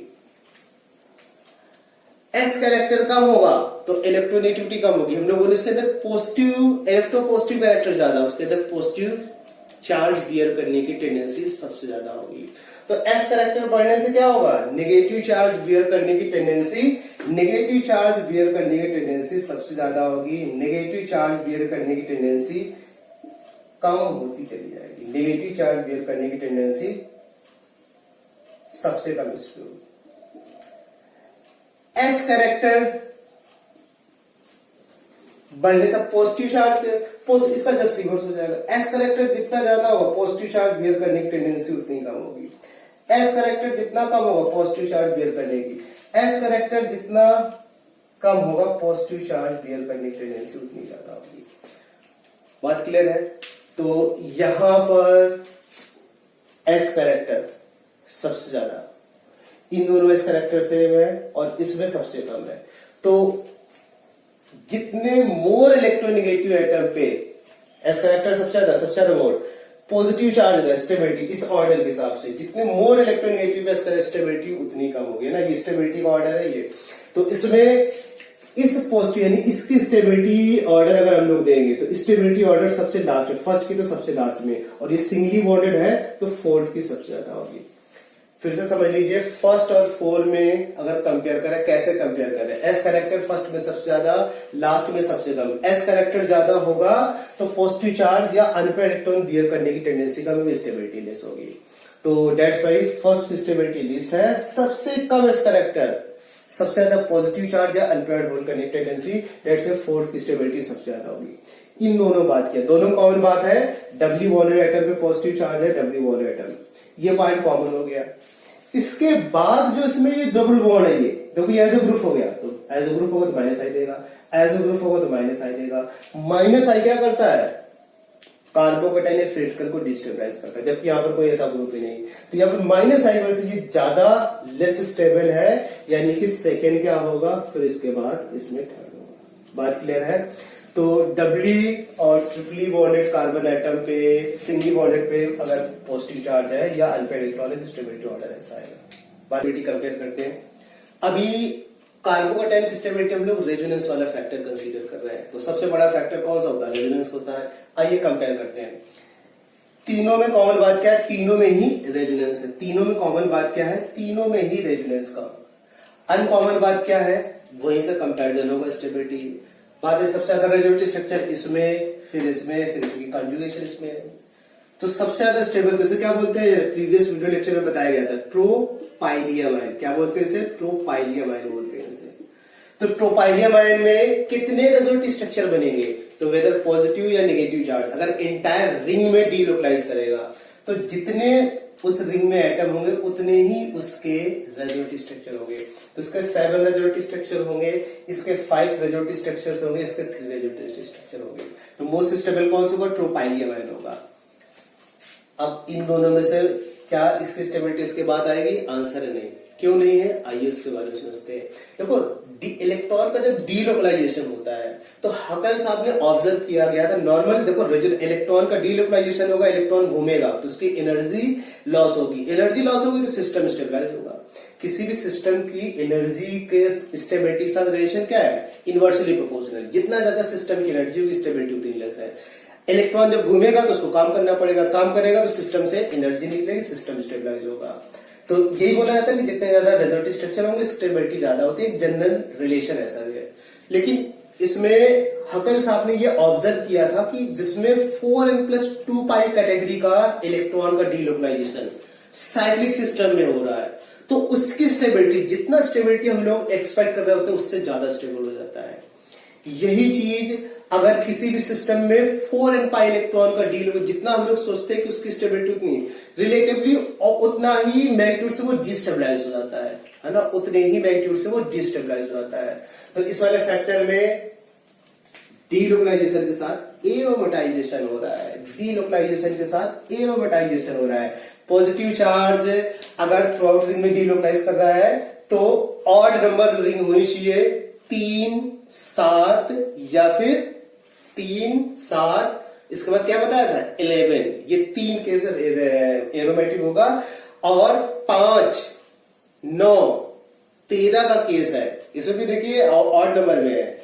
s कैरेक्टर कम होगा तो इलेक्ट्रोनेगेटिविटी कम होगी। हम लोगों ने इसके अंदर पॉजिटिव इलेक्ट्रोपॉजिटिव कैरेक्टर ज्यादा, उसके अंदर पॉजिटिव चार्ज बियर करने की टेंडेंसी सबसे ज्यादा होगी। तो s कैरेक्टर बढ़ने से क्या होगा? नेगेटिव चार्ज बियर करने की टेंडेंसी सबसे ज्यादा होगी। नेगेटिव चार्ज बियर करने की टेंडेंसी कम होती चली जाएगी। नेगेटिव चार्ज बियर करने की टेंडेंसी सबसे कम इसकी होगी। s कैरेक्टर बढ़ने से पॉजिटिव चार्ज, इसका जस्ट रिवर्स हो जाएगा। s कैरेक्टर जितना ज्यादा होगा पॉजिटिव चार्ज बियर करने की टेंडेंसी उतनी कम होगी। s कैरेक्टर जितना कम होगा पॉजिटिव चार्ज बियर करने की, s कैरेक्टर जितना कम होगा पॉजिटिव चार्ज बियर करने की टेंडेंसी उतनी ज्यादा होगी। बात क्लियर है? तो यहां पर s कैरेक्टर सबसे ज्यादा इन दोनों s कैरेक्टर से है और इसमें सबसे कम है। तो जितने मोर इलेक्ट्रोनेगेटिव एटम पे s कैरेक्टर सबसे ज्यादा मोर पॉजिटिव चार्ज है, स्टेबिलिटी इस ऑर्डर के हिसाब से जितने मोर इलेक्ट्रोनेगेटिव स्टेबिलिटी उतनी कम होगी ना। ये स्टेबिलिटी का ऑर्डर है ये। तो इसमें इस पॉजिटिव यानी इसकी स्टेबिलिटी ऑर्डर अगर हम लोग देंगे तो स्टेबिलिटी ऑर्डर सबसे लास्ट है, फर्स्ट की तो सबसे लास्ट में, और ये सिंगली बॉन्डेड है तो फोर्थ की सबसे ज्यादा होगी। फिर से समझ लीजिए, फर्स्ट और फोर्थ में अगर कंपेयर करें, कैसे कंपेयर करें? s कैरेक्टर फर्स्ट में सबसे ज्यादा, लास्ट में सबसे कम। s कैरेक्टर ज्यादा होगा तो पॉजिटिव चार्ज या अनपेयर्ड इलेक्ट्रॉन बियर करने की टेंडेंसी कम होगी, स्टेबिलिटी लेस होगी। तो that's why first stability list है। सबसे कम s कैरेक्टर, सबसे ज्यादा पॉजिटिव चार्ज या अनपेयर्ड होल्ड करने की tendency, that's why fourth stability सबसे ज्यादा होगी। इन दोनों बात किया, दोनों कॉमन बात है, डबली बॉन्डेड एटम पे पॉजिटिव चार्ज है, डबली बॉन्डेड एटम, ये पॉइंट कॉमन हो गया। इसके बाद जो इसमें ये डबल बॉन्ड है, ये देखो ये एज ए ग्रुप हो गया, तो एज ए ग्रुप होगा तो माइनस आई देगा, एज ए ग्रुप होगा तो माइनस आई देगा। माइनस आई क्या करता है? कार्बोकैटायन फ्रेक्टल को डिस्टेबलाइज करता है, जबकि यहाँ पर कोई ऐसा ग्रुप ही नहीं। तो यहाँ पर माइनस आई वजह से ये ज्यादा लेस स्टेबल है, यानी कि सेकेंड क्या होगा, फिर इसके बाद इसमें थर्ड होगा। बात क्लियर है? तो डबली और ट्रिपली बॉन्डेड कार्बन एटम पे, सिंगली बॉन्डेड पे अगर पॉजिटिव चार्ज है या अनपेयर्ड इलेक्ट्रॉन है तो स्टेबिलिटी ऑर्डर ऐसा आएगा। बात कंपेयर करते हैं। अभी कार्बोकैटायन की स्टेबिलिटी हम लोग रेजोनेंस वाला फैक्टर कंसीडर कर रहे हैं, तो सबसे बड़ा फैक्टर कौन सा होता है? रेजोनेंस होता है। आइए कंपेयर करते हैं। तीनों में कॉमन बात क्या है? तीनों में ही रेजोनेंस है। तीनों में कॉमन बात क्या है? तीनों में ही रेजोनेंस का। अनकॉमन बात क्या है? वहीं से कंपैरिजन होगा स्टेबिलिटी। बात है सबसे ज्यादा रेजोनेटिव स्ट्रक्चर इसमें, फिर इसमें, फिर इसकी कंजुगेशन इसमें। तो सबसे ज्यादा स्टेबल तो इसे क्या बोलते हैं? प्रीवियस वीडियो लेक्चर में बताया गया था, ट्रोपाइलियमाइन। क्या बोलते हैं इसे? ट्रोपाइलियमाइन बोलते हैं इसे। तो ट्रोपाइलियमाइन में कितने रेजोनेटिव स्ट्रक्चर बनेंगे? तो वेदर पॉजिटिव या नेगेटिव चार्ज अगर एंटायर रिंग में डीलोकलाइज करेगा तो जितने उस रिंग में एटम होंगे उतने ही उसके रेजोनेटिव स्ट्रक्चर होंगे। तो इसके 7 रेजोनेटिव स्ट्रक्चर होंगे, इसके 5 रेजोनेटिव स्ट्रक्चर्स होंगे, इसके 3 रेजोनेटिव स्ट्रक्चर होंगे। तो मोस्ट स्टेबल कौन सा होगा? ट्रोपाइलियमाइन होगा। अब इन दोनों में से क्या इसकी स्टेबिलिटी इसके बाद आएगी? आंसर है नहीं। क्यों नहीं है? आइए उसके बारे में समझते हैं। देखो इलेक्ट्रॉन का जब डीलोकलाइजेशन होता है तो हकल साहब ने ऑब्जर्व किया गया था, नॉर्मल देखो इलेक्ट्रॉन का डीलोकलाइजेशन होगा, इलेक्ट्रॉन घूमेगा तो उसकी एनर्जी लॉस होगी। एनर्जी लॉस होगी तो सिस्टम स्टेबलाइज होगा। किसी भी सिस्टम की एनर्जी के स्टेबिलिटी के साथ रिलेशन क्या है? Inversely proportional. जितना ज्यादा सिस्टम की एनर्जी होगी स्टेबिलिटी उतनी लेस है। इलेक्ट्रॉन जब घूमेगा तो उसको काम करना पड़ेगा, काम करेगा तो सिस्टम से एनर्जी निकलेगी, सिस्टम स्टेबलाइज होगा। तो यही बोला जाता है कि जितने ज्यादा रेजोनेटिव स्ट्रक्चर होंगे स्टेबिलिटी ज्यादा होती है। जनरल रिलेशन ऐसा भी है। लेकिन इसमें हकल साहब ने ये ऑब्जर्व किया था कि जिसमें 4n+2 पाई कैटेगरी का इलेक्ट्रॉन का डीलोकलाइजेशन साइक्लिक सिस्टम में हो रहा है तो उसकी स्टेबिलिटी, जितना स्टेबिलिटी हम लोग एक्सपेक्ट कर रहे होते हैं उससे ज्यादा स्टेबल हो जाता है। यही चीज अगर किसी भी सिस्टम में 4n पाई इलेक्ट्रॉन का डील, जितना हम लोग सोचते हैं कि उसकी स्टेबिलिटी उतनी रिलेटिवली उतना ही मैग्नीट्यूड से वो डिस्टेबलाइज हो जाता है ना, उतने ही मैग्नीट्यूड से वो डिस्टेबलाइज हो जाता है। तो इस वाले फैक्टर में डीलोकलाइजेशन के साथ एरोमेटाइजेशन हो रहा है, डीलोकलाइजेशन के साथ एरोमेटाइजेशन हो रहा है। पॉजिटिव चार्ज अगर थ्रू आउट रिंग में डीलोकलाइज कर रहा है तो ऑड नंबर रिंग होनी चाहिए, 3, 7 या फिर 3, 7, इसके बाद क्या बताया था? 11। ये 3 केस एरोमेटिक होगा और 5, 9, 13 का केस है। इसमें भी देखिए ऑड नंबर में है।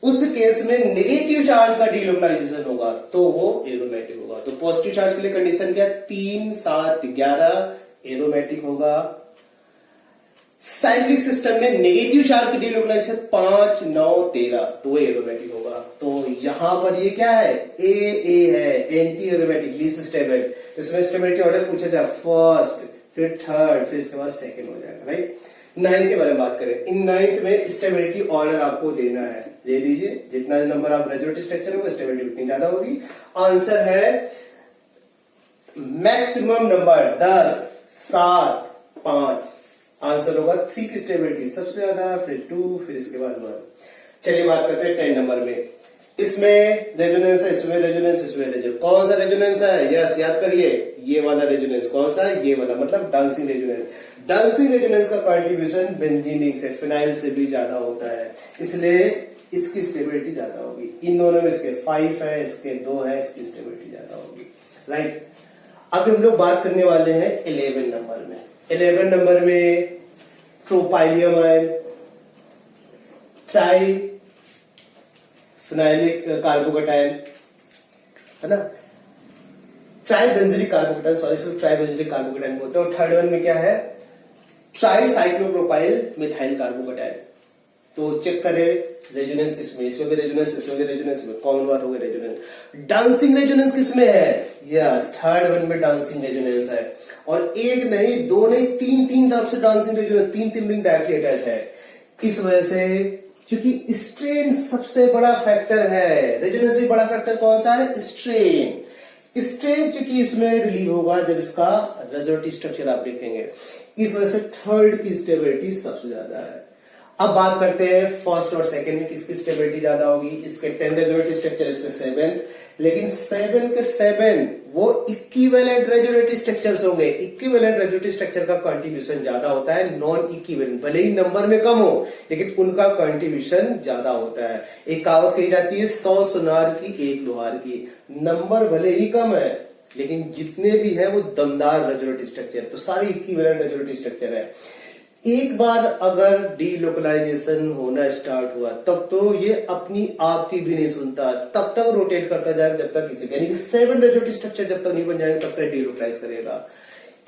उस केस में नेगेटिव चार्ज का डीलोकलाइजेशन होगा तो वो एरोमेटिक होगा। तो पॉजिटिव चार्ज के लिए कंडीशन क्या? 3, 7, 11 एरोमेटिक होगा। साइक्लिक सिस्टम में नेगेटिव चार्ज की डीलोकलाइजेशन 5, 9, 13 तो वो एरोमेटिक होगा। तो यहां पर ये क्या है? ए है, एंटी एरोमेटिक, लीस्ट स्टेबल। इसमें स्टेबिलिटी ऑर्डर पूछा जाए, फर्स्ट, फिर थर्ड, फिर इसके बाद सेकंड हो जाएगा, राइट। 9th के बारे में बात करें, इन 9th में स्टेबिलिटी ऑर्डर आपको देना है, दे दीजिए। जितना नंबर आप रेजोनेटिव स्ट्रक्चर होगा स्टेबिलिटी उतनी ज्यादा होगी। आंसर है मैक्सिमम नंबर 10, 7, 5। आंसर होगा 3 की स्टेबिलिटी सबसे ज्यादा, फिर 2, फिर इसके बाद 1। चलिए बात करते हैं 10 नंबर में। इसमें रेजोनेंस है, इसमें रेजोनेंस, इसमें रेजोनेंस। कौन सा रेजोनेंस है? यस, याद करिए, ये वाला रेजोनेंस। कौन सा है? ये वाला, मतलब डांसिंग रेजोनेंस। डांसिंग रेजोनेंस का कंट्रीब्यूशन बेंजीनिक से, फिनाइल से भी ज्यादा होता है, इसलिए इसकी स्टेबिलिटी ज्यादा होगी। इन दोनों में इसके 5 है, इसके 2 है, इसकी स्टेबिलिटी ज्यादा होगी, राइट। अब हम लोग बात करने वाले हैं 11 नंबर में। 11 नंबर में ट्रोपाइलियमाइन, ट्राई फिनाइलिक कार्बोकैटायन, है ना, ट्राई बेंजीलिक कार्बोकैटायन, सॉरी सिर्फ ट्राई बेंजीलिक कार्बोकैटायन बोलते हैं। और थर्ड वन में क्या है? Try cyclopropyl methyl carbocation. तो चेक करें रेजोनेंस किसमें, इसमें भी रेजोनेंस, इसमें भी रेजोनेंस, में कॉमन बात हो गई रेजोनेंस। डांसिंग रेजोनेंस किसमें है? यस, थर्ड वन में डांसिंग रेजोनेंस है। और एक नहीं, 2 नहीं, 3 तरफ से dancing resonance, 3 ring directly attach है। इस वजह से क्योंकि स्ट्रेन सबसे बड़ा फैक्टर है, रेजोनेंस भी बड़ा फैक्टर कौन सा है? स्ट्रेन। स्ट्रेन चूंकि इसमें रिलीव होगा जब इसका रेजोनेटिव स्ट्रक्चर आप देखेंगे, इस वजह से थर्ड की स्टेबिलिटी सबसे ज्यादा है। अब बात करते हैं फर्स्ट और सेकंड में किसकी स्टेबिलिटी ज्यादा होगी। इसके 10 रेजोनेटिव स्ट्रक्चर, इसके 7, लेकिन 7 के 7 वो इक्विवेलेंट रेजोनेटिव स्ट्रक्चर्स होंगे। इक्विवेलेंट रेजोनेटिव स्ट्रक्चर का कंट्रीब्यूशन ज्यादा होता है, नॉन इक्विवेलेंट भले ही नंबर में कम हो लेकिन उनका कंट्रीब्यूशन ज्यादा होता है। एक कहावत कही जाती है, 100 सुनार की 1 लोहार की। नंबर भले ही कम है लेकिन जितने भी है वो दमदार रेजोनेंट स्ट्रक्चर, तो सारे इक्विवेलेंट रेजोनेंट स्ट्रक्चर है। एक बार अगर डीलोकलाइजेशन होना स्टार्ट हुआ तब तो ये अपनी आप की भी नहीं सुनता, तब तक रोटेट करता जाएगा जब तक किसी, यानी कि 7 रेजोनेंट स्ट्रक्चर जब तक नहीं बन जाएंगे तब तक डीलोकलाइज करेगा।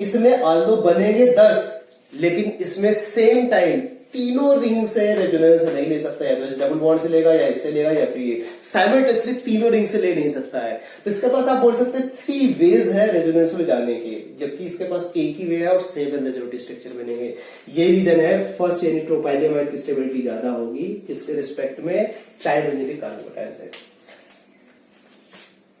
इसमें आल्दो बनेंगे 10, लेकिन इसमें सेम टाइम तीनों रिंग से रेजोनेंस नहीं ले सकता है, तो इस डबल बॉन्ड से लेगा या इससे लेगा या फिर ये साइमल्टेनियसली तीनों रिंग से ले नहीं सकता है। तो इसके पास आप बोल सकते हैं 3 वेज है रेजोनेंस में जाने के, जबकि इसके पास एक ही वे है और 7 रेजोनेंट स्ट्रक्चर बनेंगे। ये रीजन है फर्स्ट, यानी ट्रोपाइलियम आयन की स्टेबिलिटी ज्यादा होगी इसके रिस्पेक्ट में ट्राइबेंजीलिक कार्बोकटायन से।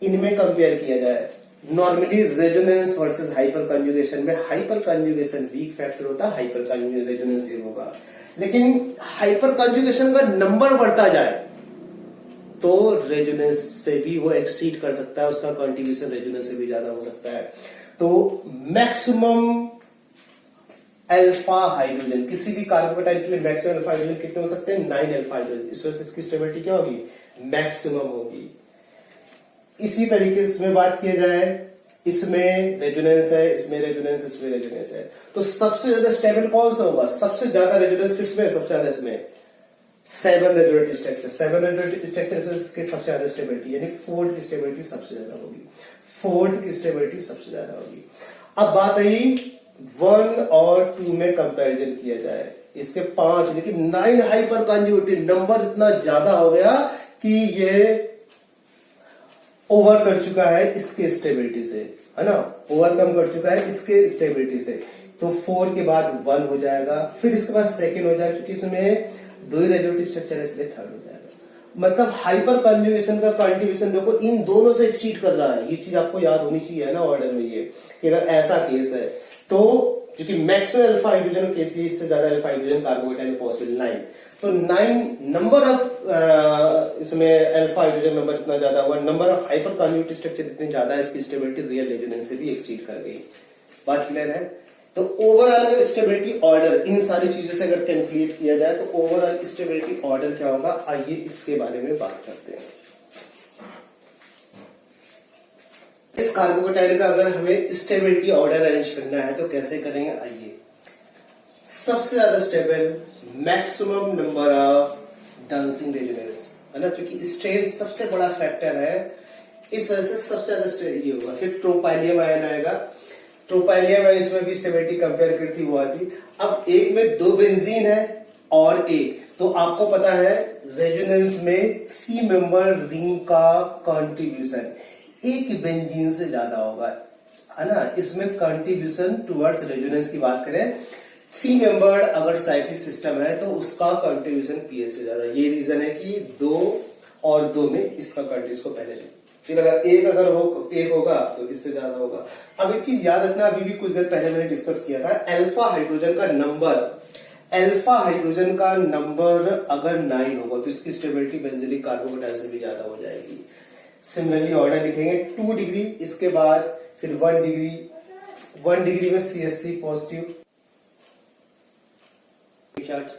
इनमें कंपेयर किया जाए, normally resonance versus hyper conjugation में हाइपर कंजुगेशन वीक फैक्टर होता है, हाइपर कंजुगेशन रेजोनेंस सेम होगा। लेकिन हाइपर कंजुगेशन का नंबर बढ़ता जाए तो रेजोनेंस से भी वो एक्सीड कर सकता है, उसका कंट्रीब्यूशन रेजोनेंस से भी ज्यादा हो सकता है। तो मैक्सिमम अल्फा हाइड्रोजन, किसी भी कार्बोकटाइड के लिए मैक्सिमम अल्फा हाइड्रोजन कितने हो सकते हैं? 9 अल्फा हाइड्रोजन। इस वजह से इसकी स्टेबिलिटी क्या होगी? मैक्सिमम होगी। इसी तरीके से इसमें बात किया जाए, इसमें रेजोनेंस है, इसमें रेजोनेंस, इसमें रेजोनेंस है, तो सबसे ज्यादा स्टेबल कौन सा होगा? सबसे ज्यादा रेजोनेंस किसमें? सबसे ज्यादा इसमें 7 रेजोनेंट स्ट्रक्चर, 7 रेजोनेंट स्ट्रक्चर के सबसे ज्यादा स्टेबिलिटी, यानी फोर्थ की स्टेबिलिटी सबसे ज्यादा होगी, फोर्थ की स्टेबिलिटी सबसे ज्यादा होगी। अब बात आई 1 और 2 में कंपैरिजन किया जाए, इसके 5, लेकिन 9 हाइपर कंजुगेटेड नंबर इतना ज्यादा हो गया कि ये ओवर कर चुका है इसके स्टेबिलिटी से, है ना, ओवरकम कर चुका है इसके स्टेबिलिटी से। तो 4 के बाद 1 हो जाएगा, फिर इसके बाद सेकंड हो जाएगा, क्योंकि इसमें 2 ही रेजोनेंट स्ट्रक्चर है इसलिए थर्ड हो जाएगा। मतलब हाइपर कंजुगेशन का कंट्रीब्यूशन देखो इन दोनों से एक्सीड कर रहा है, ये चीज आपको याद होनी चाहिए ना ऑर्डर में, ये कि अगर ऐसा केस है तो, क्योंकि मैक्सिमम अल्फा हाइड्रोजन केस इससे ज्यादा अल्फा हाइड्रोजन कार्बोकटाइल पॉसिबल 9, तो 9 नंबर ऑफ इसमें अल्फा हाइड्रोजन नंबर इतना ज्यादा हुआ, number of hyper conjugated structure इतने ज्यादा है, इसकी स्टेबिलिटी रियल रेजोनेंस से भी एक्सीड कर गई। बात क्लियर है? तो ओवरऑल अगर स्टेबिलिटी ऑर्डर इन सारी चीजों से अगर कैलकुलेट किया जाए तो ओवरऑल स्टेबिलिटी ऑर्डर क्या होगा, आइए इसके बारे में बात करते हैं। इस कार्बोकटाइल का अगर हमें स्टेबिलिटी ऑर्डर अरेंज करना है तो कैसे करेंगे, आइए। सबसे ज्यादा stable, maximum number of dancing resonance, है ना, क्योंकि स्ट्रेन सबसे बड़ा फैक्टर है, इस वजह से सबसे ज्यादा स्ट्रेन ये होगा। फिर ट्रोपाइलियम आयन आएगा, ट्रोपाइलियम आयन इसमें भी स्टेबिलिटी कंपेयर करती हुआ थी। अब एक में 2 बेंजीन है और एक, तो आपको पता है रेजोनेंस में 3 मेंबर रिंग का कंट्रीब्यूशन एक बेंजीन से ज्यादा होगा, है ना। इसमें कंट्रीब्यूशन टुवर्ड्स रेजोनेंस की बात करें, 3 मेंबर्ड अगर साइक्लिक सिस्टम है तो उसका कंट्रीब्यूशन पीएस से ज्यादा। ये रीजन है कि 2 और 2 में इसका कंट्रीब्यूशन को पहले ले, फिर अगर एक होगा तो इससे ज्यादा होगा। अब एक चीज याद रखना, अभी भी कुछ देर पहले मैंने डिस्कस किया था, अल्फा हाइड्रोजन का नंबर अगर 9 होगा तो इसकी स्टेबिलिटी बेंजीलिक कार्बोकटाइल से भी ज्यादा हो जाएगी। सिमिलरली ऑर्डर लिखेंगे 2 डिग्री, इसके बाद फिर 1 डिग्री में CH3 पॉजिटिव चार्ज,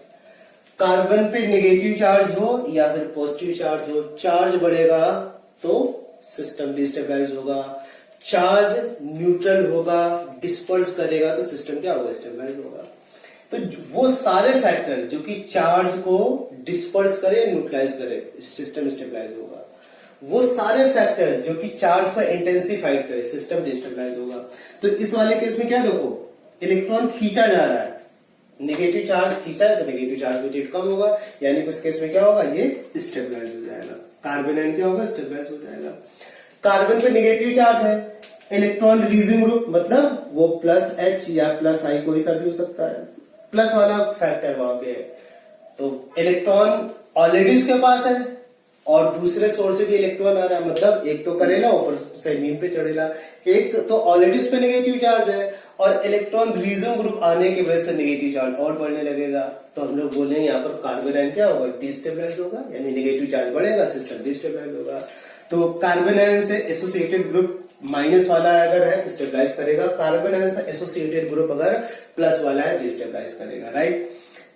कार्बन पे नेगेटिव चार्ज हो या फिर पॉजिटिव चार्ज हो, चार्ज बढ़ेगा तो सिस्टम डिस्टेबलाइज होगा, चार्ज न्यूट्रल होगा, डिस्पर्स करेगा तो सिस्टम क्या होगा, स्टेबलाइज होगा। तो वो सारे फैक्टर जो कि चार्ज को डिस्पर्स करे, न्यूट्रलाइज करे, सिस्टम स्टेबलाइज होगा। वो सारे फैक्टर जो कि चार्ज को इंटेंसिफाइड करे, सिस्टम डिस्टेबलाइज होगा। तो इस वाले केस में क्या देखो, इलेक्ट्रॉन खींचा जा रहा है, नेगेटिव चार्ज खींचा है तो नेगेटिव चार्ज वेटेड कम होगा, यानी उस केस में क्या होगा, ये स्टेबलाइज हो जाएगा। कार्बन आयन क्या होगा, स्टेबलाइज हो जाएगा। कार्बन पे नेगेटिव चार्ज है, इलेक्ट्रॉन रिलीजिंग ग्रुप, मतलब वो +H या +I कोई सा भी हो सकता है, प्लस वाला फैक्टर वहां पे है। तो इलेक्ट्रॉन ऑलरेडी उसके पास है और दूसरे सोर्स से भी इलेक्ट्रॉन आ रहा है, मतलब एक तो करेला ऊपर से नीम पे चढ़ेला, एक तो ऑलरेडी उस पे नेगेटिव चार्ज है और इलेक्ट्रॉन रिलीजिंग ग्रुप आने की वजह से नेगेटिव चार्ज और बढ़ने लगेगा। तो हम लोग बोलेंगे यहाँ पर कार्बन आयन क्या होगा, डिस्टेबलाइज होगा, यानी नेगेटिव चार्ज बढ़ेगा, सिस्टम डिस्टेबलाइज होगा। तो कार्बन आयन से एसोसिएटेड ग्रुप माइनस वाला अगर है तो स्टेबलाइज करेगा, कार्बन आयन से एसोसिएटेड ग्रुप अगर प्लस वाला है तो स्टेबलाइज करेगा, राइट।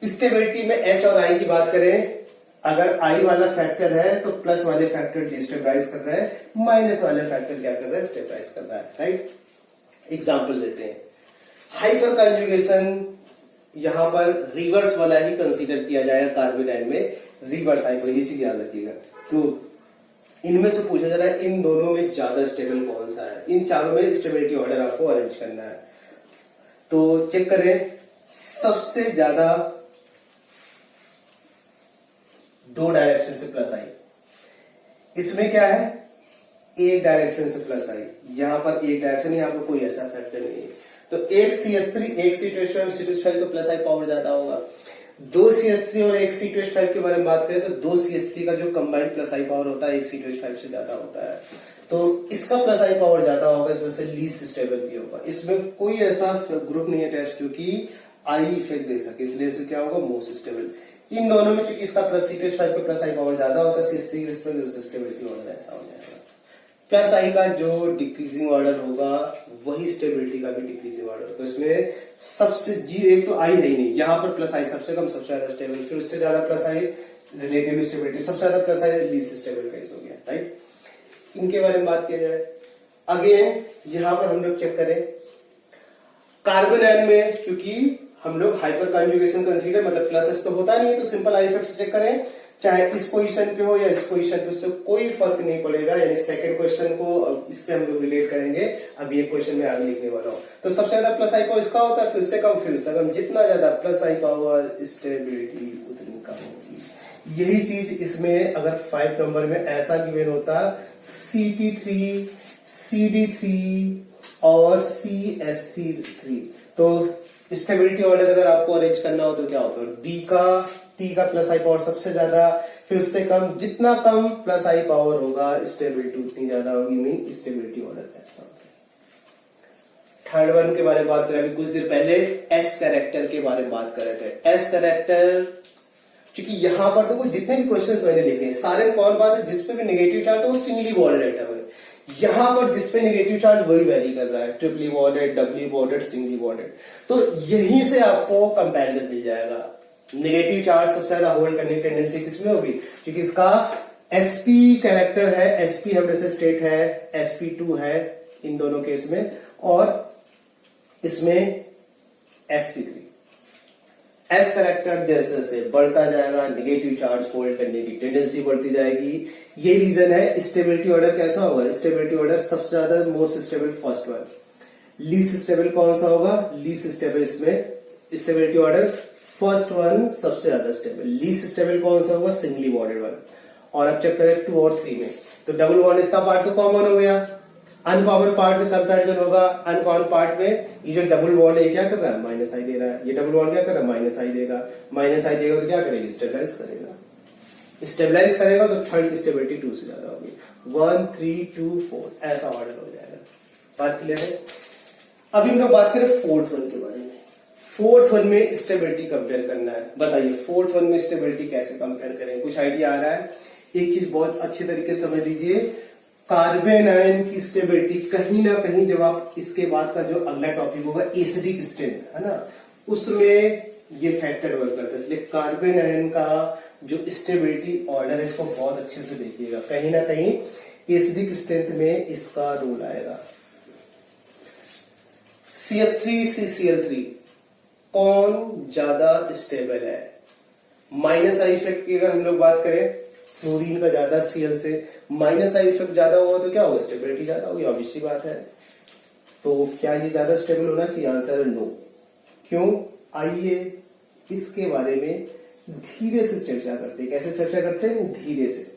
स्टेबिलिटी में H और I की बात करें अगर आई वाला फैक्टर है तो प्लस वाले फैक्टर डिस्टेबलाइज कर रहा है, माइनस वाले फैक्टर क्या कर रहा है, स्टेबलाइज कर रहा है, राइट। एग्जाम्पल लेते हैं, हाइपर कंजुगेशन यहां पर रिवर्स वाला ही कंसीडर किया जाएगा, कार्बोनाइन में रिवर्स हाइपर, ये चीज याद रखिएगा। तो इनमें से पूछा जा रहा है इन दोनों में ज्यादा स्टेबल कौन सा है, इन चारों में स्टेबिलिटी ऑर्डर आपको अरेंज करना है। तो चेक करें, सबसे ज्यादा दो डायरेक्शन से प्लस आई, इसमें क्या है, एक डायरेक्शन से प्लस आई, यहां पर एक डायरेक्शन, यहां पर कोई ऐसा फैक्टर नहीं है। तो एक CH3 एक C2H5 का प्लस आई पावर ज्यादा होगा। दो CH3 और एक C2H5 के बारे में बात करें तो दो CH3 का जो कंबाइंड प्लस आई पावर होता है एक C2H5 से ज्यादा होता है। तो इसका प्लस आई पावर ज्यादा होगा, इस वजह से लीस्ट स्टेबल भी होगा। इसमें कोई ऐसा ग्रुप नहीं अटैच क्योंकि आई इफेक्ट दे सके, इसलिए इससे क्या होगा, मोस्ट स्टेबल। इन दोनों में चूंकि इसका प्लस C2H5 का प्लस आई पावर ज्यादा होता है, C3 स्टेबिलिटी ऑर्डर ऐसा हो जाएगा। प्लस आई का जो डिक्रीजिंग ऑर्डर होगा वही स्टेबिलिटी का भी डिक्रीजिंग ऑर्डर। तो इसमें सबसे एक तो आई है ही नहीं, यहां पर प्लस आई सबसे कम सबसे ज्यादा स्टेबल, फिर उससे ज्यादा प्लस आई रिलेटिव स्टेबिलिटी, सबसे ज्यादा प्लस आई लीस्ट स्टेबल केस हो गया, राइट। इनके बारे में बात किया जाए, अगेन यहां पर हम लोग चेक करें, कार्बोनाइन में चूंकि हम लोग हाइपर कंजुगेशन कंसीडर, मतलब प्लस एस तो होता नहीं है, तो सिंपल आई इफेक्ट चेक करें, चाहे इस पोजीशन पे हो या इस पोजीशन पे, उससे कोई फर्क नहीं पड़ेगा। यानी सेकंड क्वेश्चन को इससे हम लोग रिलेट करेंगे, अब ये क्वेश्चन में आगे लिखने वाला हूं। तो सबसे ज्यादा प्लस आई पावर इसका होता है, फिर उससे कम, फिर उससे कम, जितना ज्यादा प्लस आई पावर स्टेबिलिटी उतनी कम होगी। यही चीज इसमें अगर 5 नंबर में ऐसा गिवन होता, CT3, CD3 और CH3, तो स्टेबिलिटी ऑर्डर अगर आपको अरेंज करना हो तो क्या होता है, टी का प्लस आई पावर सबसे ज्यादा, फिर उससे कम, जितना कम प्लस आई पावर होगा स्टेबिलिटी उतनी ज्यादा होगी, मीन स्टेबिलिटी ऑर्डर ऐसा होता है। थर्ड वन के बारे में बात करें, अभी कुछ देर पहले एस कैरेक्टर के बारे में बात कर रहे थे। एस कैरेक्टर, क्योंकि यहां पर देखो जितने भी क्वेश्चंस मैंने लिखे हैं सारे कौन बात है, जिसपे भी नेगेटिव चार्ज है वो सिंगली बॉन्डेड आइटम है। यहां पर जिसपे नेगेटिव चार्ज वही वैरी कर रहा है, triply bonded, doubly bonded, singly bonded. तो यहीं से आपको कंपैरिजन मिल जाएगा। नेगेटिव चार्ज सबसे ज्यादा होल्ड करने की टेंडेंसी किसमें होगी, क्योंकि इसका sp कैरेक्टर है, sp हमने से स्टेट है, sp2 है इन दोनों केस में, और इसमें sp3। एस कैरेक्टर जैसे जैसे बढ़ता जाएगा नेगेटिव चार्ज होल्ड करने की टेंडेंसी बढ़ती जाएगी। ये रीजन है। स्टेबिलिटी ऑर्डर कैसा होगा, स्टेबिलिटी ऑर्डर सबसे ज्यादा most stable first one, least stable कौन सा होगा, लीस्ट स्टेबल, इसमें स्टेबिलिटी ऑर्डर फर्स्ट वन सबसे ज्यादा स्टेबल, लीस्ट स्टेबल कौन सा होगा, सिंगली बॉन्डेड वन। और अब चेक करें 2 और 3 में, तो डबल बॉन्ड इतना पार्ट तो कॉमन हो गया, अनकॉमन पार्ट से कंपैरिजन होगा। अनकॉमन पार्ट में ये जो डबल बॉन्ड है क्या कर रहा है, माइनस आई दे रहा है, ये डबल बॉन्ड क्या कर रहा है, माइनस आई देगा, माइनस आई देगा तो क्या करेगा, स्टेबलाइज करेगा, स्टेबलाइज करेगा तो थर्ड स्टेबिलिटी 2 से ज्यादा होगी, 1 3 2 4 ऐसा ऑर्डर हो जाएगा। बात क्लियर है। अभी हम लोग बात करें फोर्थ वन के बारे में। फोर्थ वन में स्टेबिलिटी कंपेयर करना है, बताइए फोर्थ वन में स्टेबिलिटी कैसे कंपेयर करें, कुछ आइडिया आ रहा है। एक चीज बहुत अच्छी तरीके से समझ लीजिए, कार्बोनाइन की स्टेबिलिटी कहीं ना कहीं, जब आप इसके बाद का जो अगला टॉपिक होगा एसिडिक स्ट्रेंथ है ना, उसमें ये फैक्टर वर्क करता है। इसलिए कार्बोनाइन का जो स्टेबिलिटी ऑर्डर है इसको बहुत अच्छे से देखिएगा, कहीं ना कहीं एसिडिक स्ट्रेंथ में इसका रोल आएगा। CF3 CCl3 कौन ज्यादा स्टेबल है, माइनस आई इफेक्ट की अगर हम लोग बात करें, फ्लोरीन का ज्यादा Cl से, माइनस आई इफेक्ट ज्यादा होगा तो क्या होगा, स्टेबिलिटी ज्यादा होगी, ऑब्वियस सी बात है। तो क्या ये ज्यादा स्टेबल होना चाहिए, आंसर है नो। क्यों, आइए इसके बारे में धीरे से चर्चा करते हैं। कैसे चर्चा करते हैं, धीरे से।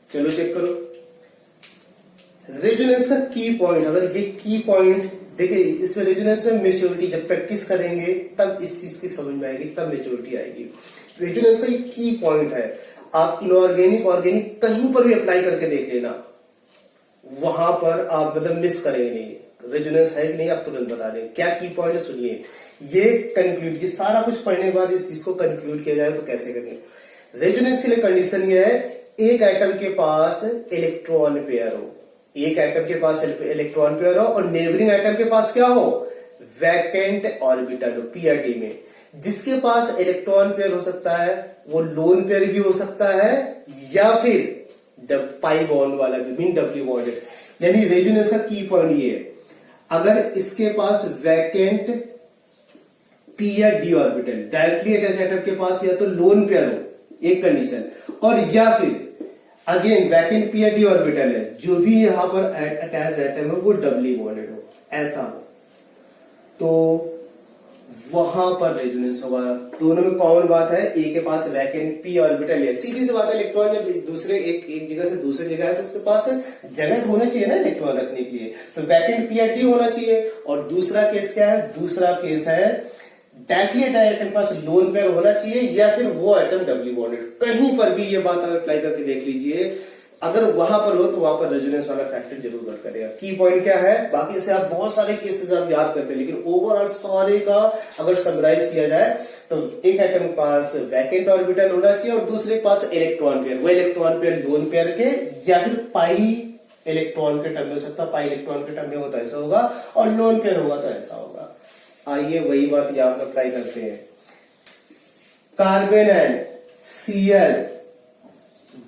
चलो चेक करो रेजोनेंस का की पॉइंट। अगर ये की पॉइंट देखिए, इसमें रेजोनेंस में मेच्योरिटी जब प्रैक्टिस करेंगे तब इस चीज की समझ में आएगी, तब मेच्योरिटी आएगी। रेजोनेंस का ये की पॉइंट है। आप इनऑर्गेनिक ऑर्गेनिक कहीं पर भी अप्लाई करके देख लेना, वहां पर आप मतलब मिस करेंगे नहीं। रेजोनेंस है कि नहीं आप तुरंत बता दें। क्या की पॉइंट है सुनिए, ये कंक्लूड, ये सारा कुछ पढ़ने के बाद इस चीज को कंक्लूड किया जाए तो कैसे करेंगे। रेजोनेंस के लिए कंडीशन ये है, एक एटम के पास इलेक्ट्रॉन पेयर हो, एक एटम के पास इलेक्ट्रॉन पेयर हो और नेबरिंग एटम के पास क्या हो, वैकेंट ऑर्बिटल हो पीआरडी में, जिसके पास इलेक्ट्रॉन पेयर हो सकता है, वो लोन पेयर भी हो सकता है, या फिर पाई बॉन्ड वाला भी, मीन डब्ल्यू बॉन्डेड। यानी रेजोनेंस का की पॉइंट ये है, अगर इसके पास वैकेंट पी या D orbital directly attach atom के पास या तो लोन पेयर हो, एक कंडीशन, और या फिर अगेन वैकेंट पी या डी ऑर्बिटल है, जो भी यहां पर अटैच एटम है वो डबली बॉन्डेड हो, ऐसा हो, तो वहां पर रेजोनेंस होगा। दोनों में कॉमन बात है, ए के पास वैकेंट पी ऑर्बिटल है, सीधी सी बात है, इलेक्ट्रॉन जब दूसरे एक जगह से दूसरी जगह है तो उसके पास जगह होना चाहिए ना इलेक्ट्रॉन रखने के लिए, तो वैकेंट पी या डी होना चाहिए। और दूसरा केस क्या है, दूसरा केस है डायरेक्टली अटैच एटम के पास लोन पेयर होना चाहिए, या फिर वो एटम डबली बॉन्डेड। कहीं पर भी ये बात आप अप्लाई करके देख लीजिए, अगर वहां पर हो तो वहां पर रेजोनेंस वाला फैक्टर जरूर वर्क करेगा। की पॉइंट क्या है, बाकी से आप बहुत सारे केसेस आप याद करते हैं, लेकिन ओवरऑल सारे का अगर समराइज किया जाए तो एक एटम के पास वैकेंट ऑर्बिटल होना चाहिए और दूसरे के पास इलेक्ट्रॉन पेयर, वो इलेक्ट्रॉन पेयर लोन पेयर के या फिर पाई इलेक्ट्रॉन के टर्म में हो सकता है, पाई इलेक्ट्रॉन के टर्म में होता है ऐसा होगा, और लोन पेयर होगा तो ऐसा होगा। आइए वही बात यहाँ पर अप्लाई करते हैं। Carbon and Cl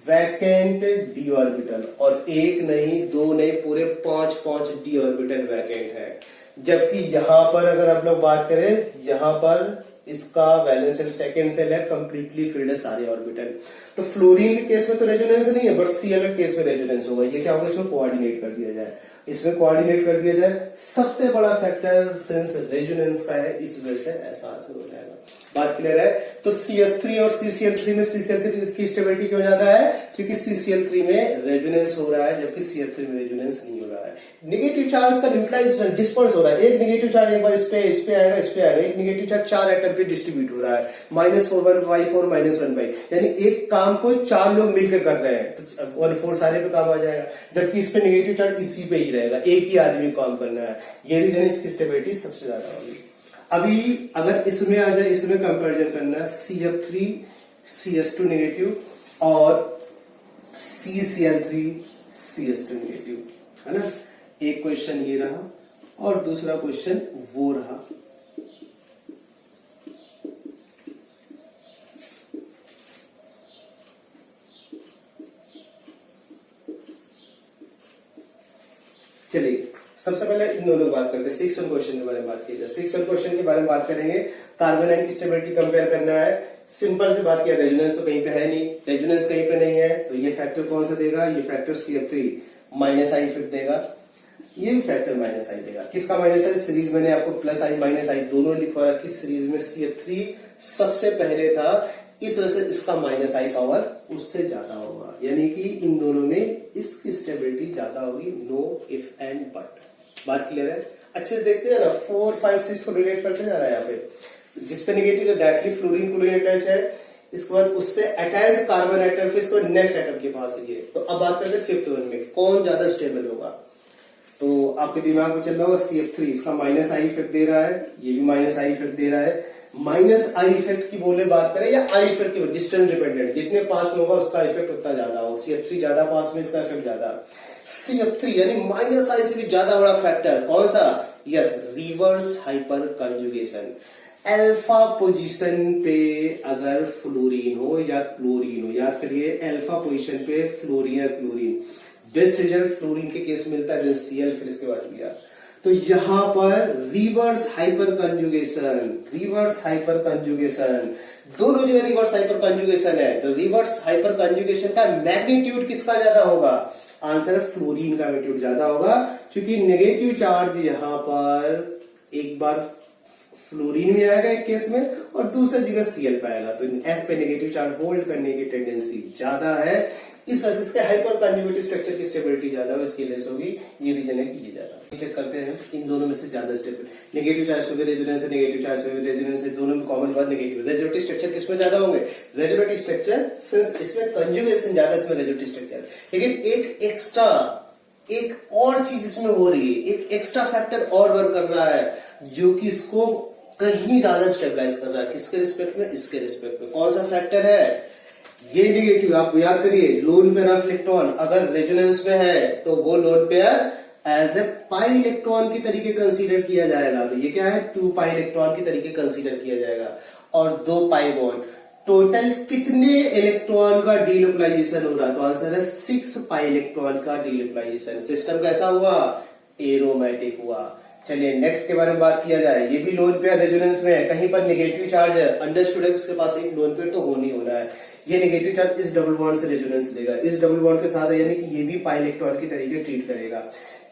vacant D orbital, और एक नहीं दो नहीं पूरे 5 डी ऑर्बिटल वैकेंट है। जबकि यहां पर अगर आप लोग बात करें, यहां पर इसका वैलेंस सेल सेकेंड सेल है, कंप्लीटली फिल्ड है सारे ऑर्बिटल। तो फ्लोरीन के केस में तो रेजोनेंस नहीं है, बट Cl के केस में रेजोनेंस होगा। ये क्या होगा, इसमें कोऑर्डिनेट कर दिया जाए, इसमें कोऑर्डिनेट कर दिया जाए। सबसे बड़ा फैक्टर सिंस रेजोनेंस का है, इस वजह से ऐसा आंसर हो जाएगा। बात क्लियर है। तो CF3 और CCl3 में CCl3 की स्टेबिलिटी क्यों ज्यादा है, क्योंकि CCl3 में रेजोनेंस हो रहा है जबकि CF3 में रेजोनेंस नहीं हो रहा है। नेगेटिव चार्ज का न्यूट्रलाइजेशन डिस्पर्स हो रहा है, एक नेगेटिव चार्ज एक बार इस पे आएगा, इस पे आएगा, एक नेगेटिव चार्ज 4 एटम पे डिस्ट्रीब्यूट हो रहा है, -4 -1 यानी एक काम को 4 लोग मिलकर कर रहे हैं, तो 1/4 सारे पे काम आ जाएगा, जबकि इस पे नेगेटिव चार्ज इसी पे ही रहेगा, एक ही आदमी काम करना है। ये रीजन इसकी स्टेबिलिटी सबसे ज्यादा होगी। अभी अगर इसमें आ जाए, इसमें कंपैरिजन करना है CF3 CS2 नेगेटिव और CCl3 CS2 नेगेटिव, है ना। एक क्वेश्चन ये रहा और दूसरा क्वेश्चन वो रहा। चलिए सबसे पहले इन दोनों की बात करते हैं। 6th क्वेश्चन के बारे में बात की जाए। 6th क्वेश्चन के बारे में बात करेंगे, कार्बन आयन की स्टेबिलिटी कंपेयर करना है। सिंपल से बात किया, रेजोनेंस तो कहीं पे है नहीं, रेजोनेंस कहीं पे नहीं है, तो ये फैक्टर कौन सा देगा, ये फैक्टर CF3 -i इफेक्ट देगा, ये भी फैक्टर -i देगा। किसका -i, सीरीज मैंने आपको +i -i दोनों लिखवा रखी, सीरीज में CF3 सबसे पहले था, इस वजह से इसका -i पावर उससे ज्यादा होगा, यानी कि इन दोनों में इसकी स्टेबिलिटी ज्यादा होगी। Know if and but. बात क्लियर है। अच्छे से देखते हैं ना, 4, 5, 6 को रिलेट करते जा रहा है यहाँ पे, जिसपे negative directly fluorine chlorine attach है, इसके बाद उससे अटैच कार्बन एटम, फिर इसको नेक्स्ट एटम के पास है ये। तो अब बात करते हैं 5th वन में कौन ज्यादा स्टेबल होगा। तो आपके दिमाग में चल रहा होगा CF3, इसका -i इफेक्ट दे रहा है, ये भी -i इफेक्ट दे रहा है। -i इफेक्ट की बोले बात करें या i इफेक्ट की, डिस्टेंस डिपेंडेंट, जितने पास में होगा उसका इफेक्ट उतना ज्यादा होगा। CF3 ज्यादा पास में, इसका इफेक्ट ज्यादा। CF3 यानी -i से भी ज्यादा बड़ा फैक्टर कौन सा, yes, reverse hyper conjugation. Alpha position पे अगर फ्लोरीन हो या क्लोरीन हो, याद करिए अल्फा पोजीशन पे फ्लोरीन या क्लोरीन, बेस्ट रिजल्ट फ्लोरीन के केस में मिलता है, Cl फिर इसके बाद लिया। तो यहां पर रिवर्स हाइपर कंजुगेशन, दोनों जगह रिवर्स हाइपर कंजुगेशन है, तो रिवर्स हाइपर कंजुगेशन का मैग्नीट्यूड किसका ज्यादा होगा, आंसर फ्लोरीन का मैग्नीट्यूड ज्यादा होगा, क्योंकि नेगेटिव चार्ज यहां पर एक बार फ्लोरीन में आएगा एक केस में और दूसरी जगह Cl पे आएगा, तो F पे नेगेटिव चार्ज होल्ड करने की टेंडेंसी ज्यादा है, इस वजह से इसके हाइपर कंजुगेटिव स्ट्रक्चर की स्टेबिलिटी ज्यादा हो, इसकी लेस होगी। ये रीजन है कि ये ज्यादा। चेक करते हैं इन दोनों में से ज्यादा स्टेबल, नेगेटिव चार्ज पे भी रेजोनेंस है, नेगेटिव चार्ज पे भी रेजोनेंस है, दोनों में कॉमन बात नेगेटिव। रेजोनेटिव स्ट्रक्चर किसमें ज्यादा होंगे, रेजोनेटिव स्ट्रक्चर, सिंस इसमें कंजुगेशन ज्यादा, इसमें रेजोनेटिव स्ट्रक्चर। लेकिन एक और चीज इसमें हो रही है, एक एक्स्ट्रा फैक्टर और वर्क कर रहा है जो कि इसको कहीं ज्यादा स्टेबलाइज कर रहा है। किसके रिस्पेक्ट में, इसके रिस्पेक्ट में। कौन सा फैक्टर है, ये नेगेटिव, आप याद करिए, लोन पेयर ऑफ इलेक्ट्रॉन अगर रेजोनेंस में है तो वो lone pair as a pi electron की तरीके कंसीडर किया जाएगा। तो ये क्या है, 2 पाई इलेक्ट्रॉन की तरीके कंसीडर किया जाएगा। और 2 पाई बॉन्ड, टोटल कितने इलेक्ट्रॉन का डीलोकलाइजेशन हो रहा है? तो आंसर है 6 पाई इलेक्ट्रॉन का डीलोकलाइजेशन। सिस्टम कैसा हुआ? एरोमेटिक हुआ। चलिए नेक्स्ट के बारे में बात किया जाए। ये भी लोन पेयर रेजोनेंस में है, कहीं पर नेगेटिव चार्ज है, अंडरस्टूड है उसके पास एक लोन पेयर तो होनी होना है। ये नेगेटिव चार्ज इस डबल बॉन्ड से रेजोनेंस लेगा, इस डबल बॉन्ड के साथ है, यानी कि ये भी पाई इलेक्ट्रॉन की तरीके ट्रीट करेगा।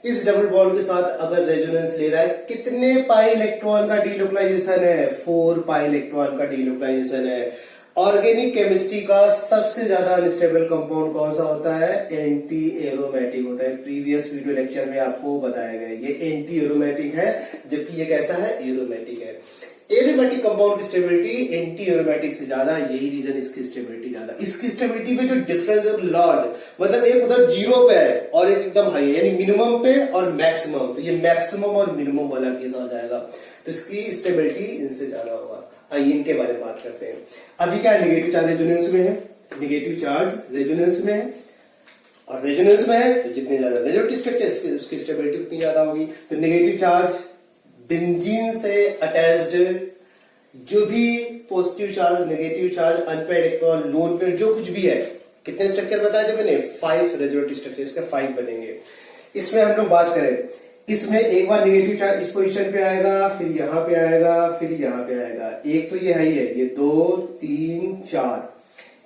इस डबल बॉन्ड के साथ अगर रेजोनेंस ले रहा है, कितने पाई इलेक्ट्रॉन का डीलोकलाइजेशन है? 4 पाई इलेक्ट्रॉन का डीलोकलाइजेशन है। ऑर्गेनिक केमिस्ट्री का सबसे ज्यादा अनस्टेबल कंपाउंड कौन सा होता है? एंटी एरोमेटिक होता है। प्रीवियस वीडियो लेक्चर में आपको बताया गया ये एंटी एरोमेटिक है, जबकि ये कैसा है? एरोमेटिक है। एरोमेटिक कंपाउंड की स्टेबिलिटी एंटी एरोमेटिक से ज्यादा, यही रीजन इसकी स्टेबिलिटी ज्यादा। इसकी स्टेबिलिटी पे जो डिफरेंस है लार्ज, मतलब एक उधर 0 पे है और एक एकदम हाई है, यानी मिनिमम पे और मैक्सिमम। तो ये मैक्सिमम और मिनिमम वाला केस आ जाएगा, तो इसकी स्टेबिलिटी इनसे ज्यादा होगा। आइए इनके बारे में बात करते हैं। अभी क्या नेगेटिव चार्ज रेजोनेंस में है, नेगेटिव चार्ज रेजोनेंस में है, और रेजोनेंस में है तो जितने ज्यादा रेजोनेटिव स्ट्रक्चर उसकी स्टेबिलिटी उतनी ज्यादा होगी। तो नेगेटिव चार्ज बेंजीन से अटैच्ड जो भी positive charge, negative charge, unpaired electron, lone pair, जो कुछ भी है, कितने स्ट्रक्चर बताए थे मैंने? 5 रेजोनेटिव स्ट्रक्चर, इसके 5 बनेंगे। इसमें हम लोग बात करें, इसमें एक बार नेगेटिव चार्ज इस पोजीशन पे आएगा, फिर यहां पे आएगा, फिर यहां पे आएगा। एक तो ये है ही है, ये 2 3 4,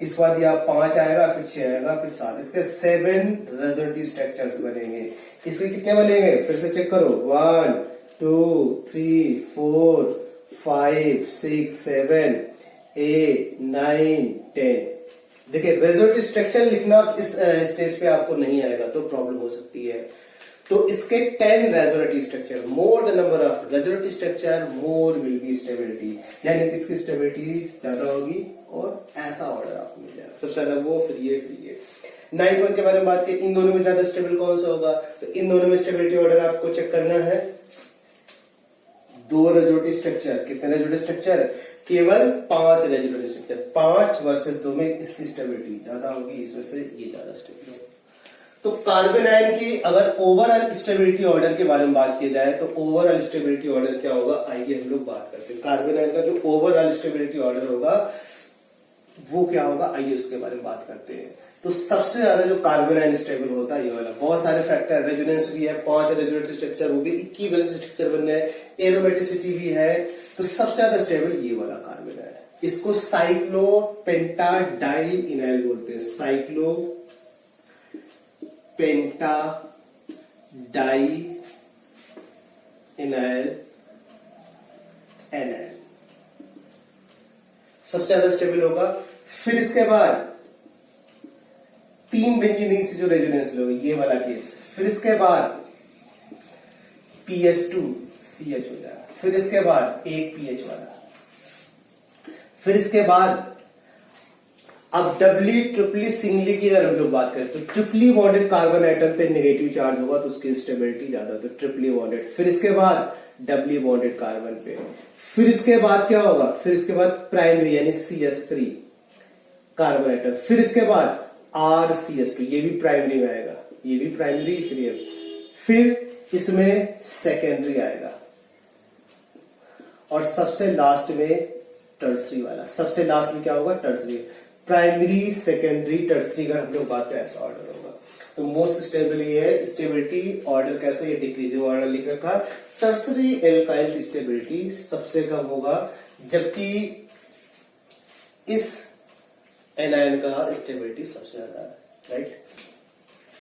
इस बाद यह 5 आएगा, फिर 6 आएगा, फिर 7, इसके 7 रेजोनेटिव स्ट्रक्चर्स बनेंगे। इसके कितने बनेंगे? फिर से चेक करो, 1 2 3 4 5 6 7 8 9 10। देखिए रेजोनेटिव स्ट्रक्चर लिखना इस स्टेज पे आपको नहीं आएगा तो प्रॉब्लम हो सकती है। तो इसके 10 resonative structure, more the number of resonative structure more will be stability, यानी कि इसकी स्टेबिलिटी ज्यादा होगी और ऐसा ऑर्डर आपको मिल जाएगा। सबसे ज्यादा वो, फिर ये, फिर ये। 9th वन के बारे में बात करें, इन दोनों में ज्यादा स्टेबल कौन सा होगा? तो इन दोनों में स्टेबिलिटी ऑर्डर आपको चेक करना है। 2 रेजोनेटिव स्ट्रक्चर, कितने रेजोनेटिव स्ट्रक्चर? केवल 5 रेजोनेटिव स्ट्रक्चर। 5 वर्सेस 2 में इसकी स्टेबिलिटी ज्यादा होगी, इसमें से ये ज्यादा स्टेबल होगा। तो कार्बन आयन की अगर ओवरऑल स्टेबिलिटी ऑर्डर के बारे में बात की जाए तो ओवरऑल स्टेबिलिटी ऑर्डर क्या होगा? आइए हम लोग बात करते हैं। कार्बन आयन का जो ओवरऑल स्टेबिलिटी ऑर्डर होगा वो क्या होगा, आइए उसके बारे में बात करते हैं। तो सबसे ज्यादा जो कार्बन आयन स्टेबल होता है ये वाला, बहुत सारे फैक्टर, रेजोनेंस भी है, 5 रेजोनेटिव स्ट्रक्चर, वो भी इक्विवेलेंट स्ट्रक्चर बन रहे हैं, एरोमेटिसिटी भी है, तो सबसे ज्यादा स्टेबल ये वाला कार्बन आयन है। इसको साइक्लोपेंटाडाइल इनाइल बोलते हैं, साइक्लो पेंटा डाई इनाइल एनाइल सबसे ज्यादा स्टेबल होगा। फिर इसके बाद 3 बेंजीन से जो रेजोनेंस लोगे, ये वाला केस। फिर इसके बाद PH2CH हो जाएगा। फिर इसके बाद एक पीएच वाला। फिर इसके बाद अब डबली ट्रिपली सिंगली की अगर हम लोग बात करें तो ट्रिपली बॉन्डेड कार्बन एटम पे नेगेटिव चार्ज होगा तो उसकी स्टेबिलिटी ज्यादा होगी, ट्रिपली बॉन्डेड। फिर इसके बाद डबली बॉन्डेड कार्बन पे। फिर इसके बाद क्या होगा? फिर इसके बाद प्राइमरी यानी CH3 कार्बन एटम। फिर इसके बाद RCH2, ये भी प्राइमरी में आएगा, ये भी प्राइमरी। फिर इसमें सेकेंडरी आएगा और सबसे लास्ट में टर्सरी वाला। सबसे लास्ट में क्या होगा? टर्सरी। प्राइमरी, सेकेंडरी, टर्सरी का हम लोग बात करें ऐसा ऑर्डर होगा। तो मोस्ट स्टेबल ये है। स्टेबिलिटी ऑर्डर कैसे? ये डिक्रीजिंग ऑर्डर लिख रखा। टर्सरी एल्काइल की स्टेबिलिटी सबसे कम होगा, जबकि इस एनायन का स्टेबिलिटी सबसे ज्यादा है, राइट।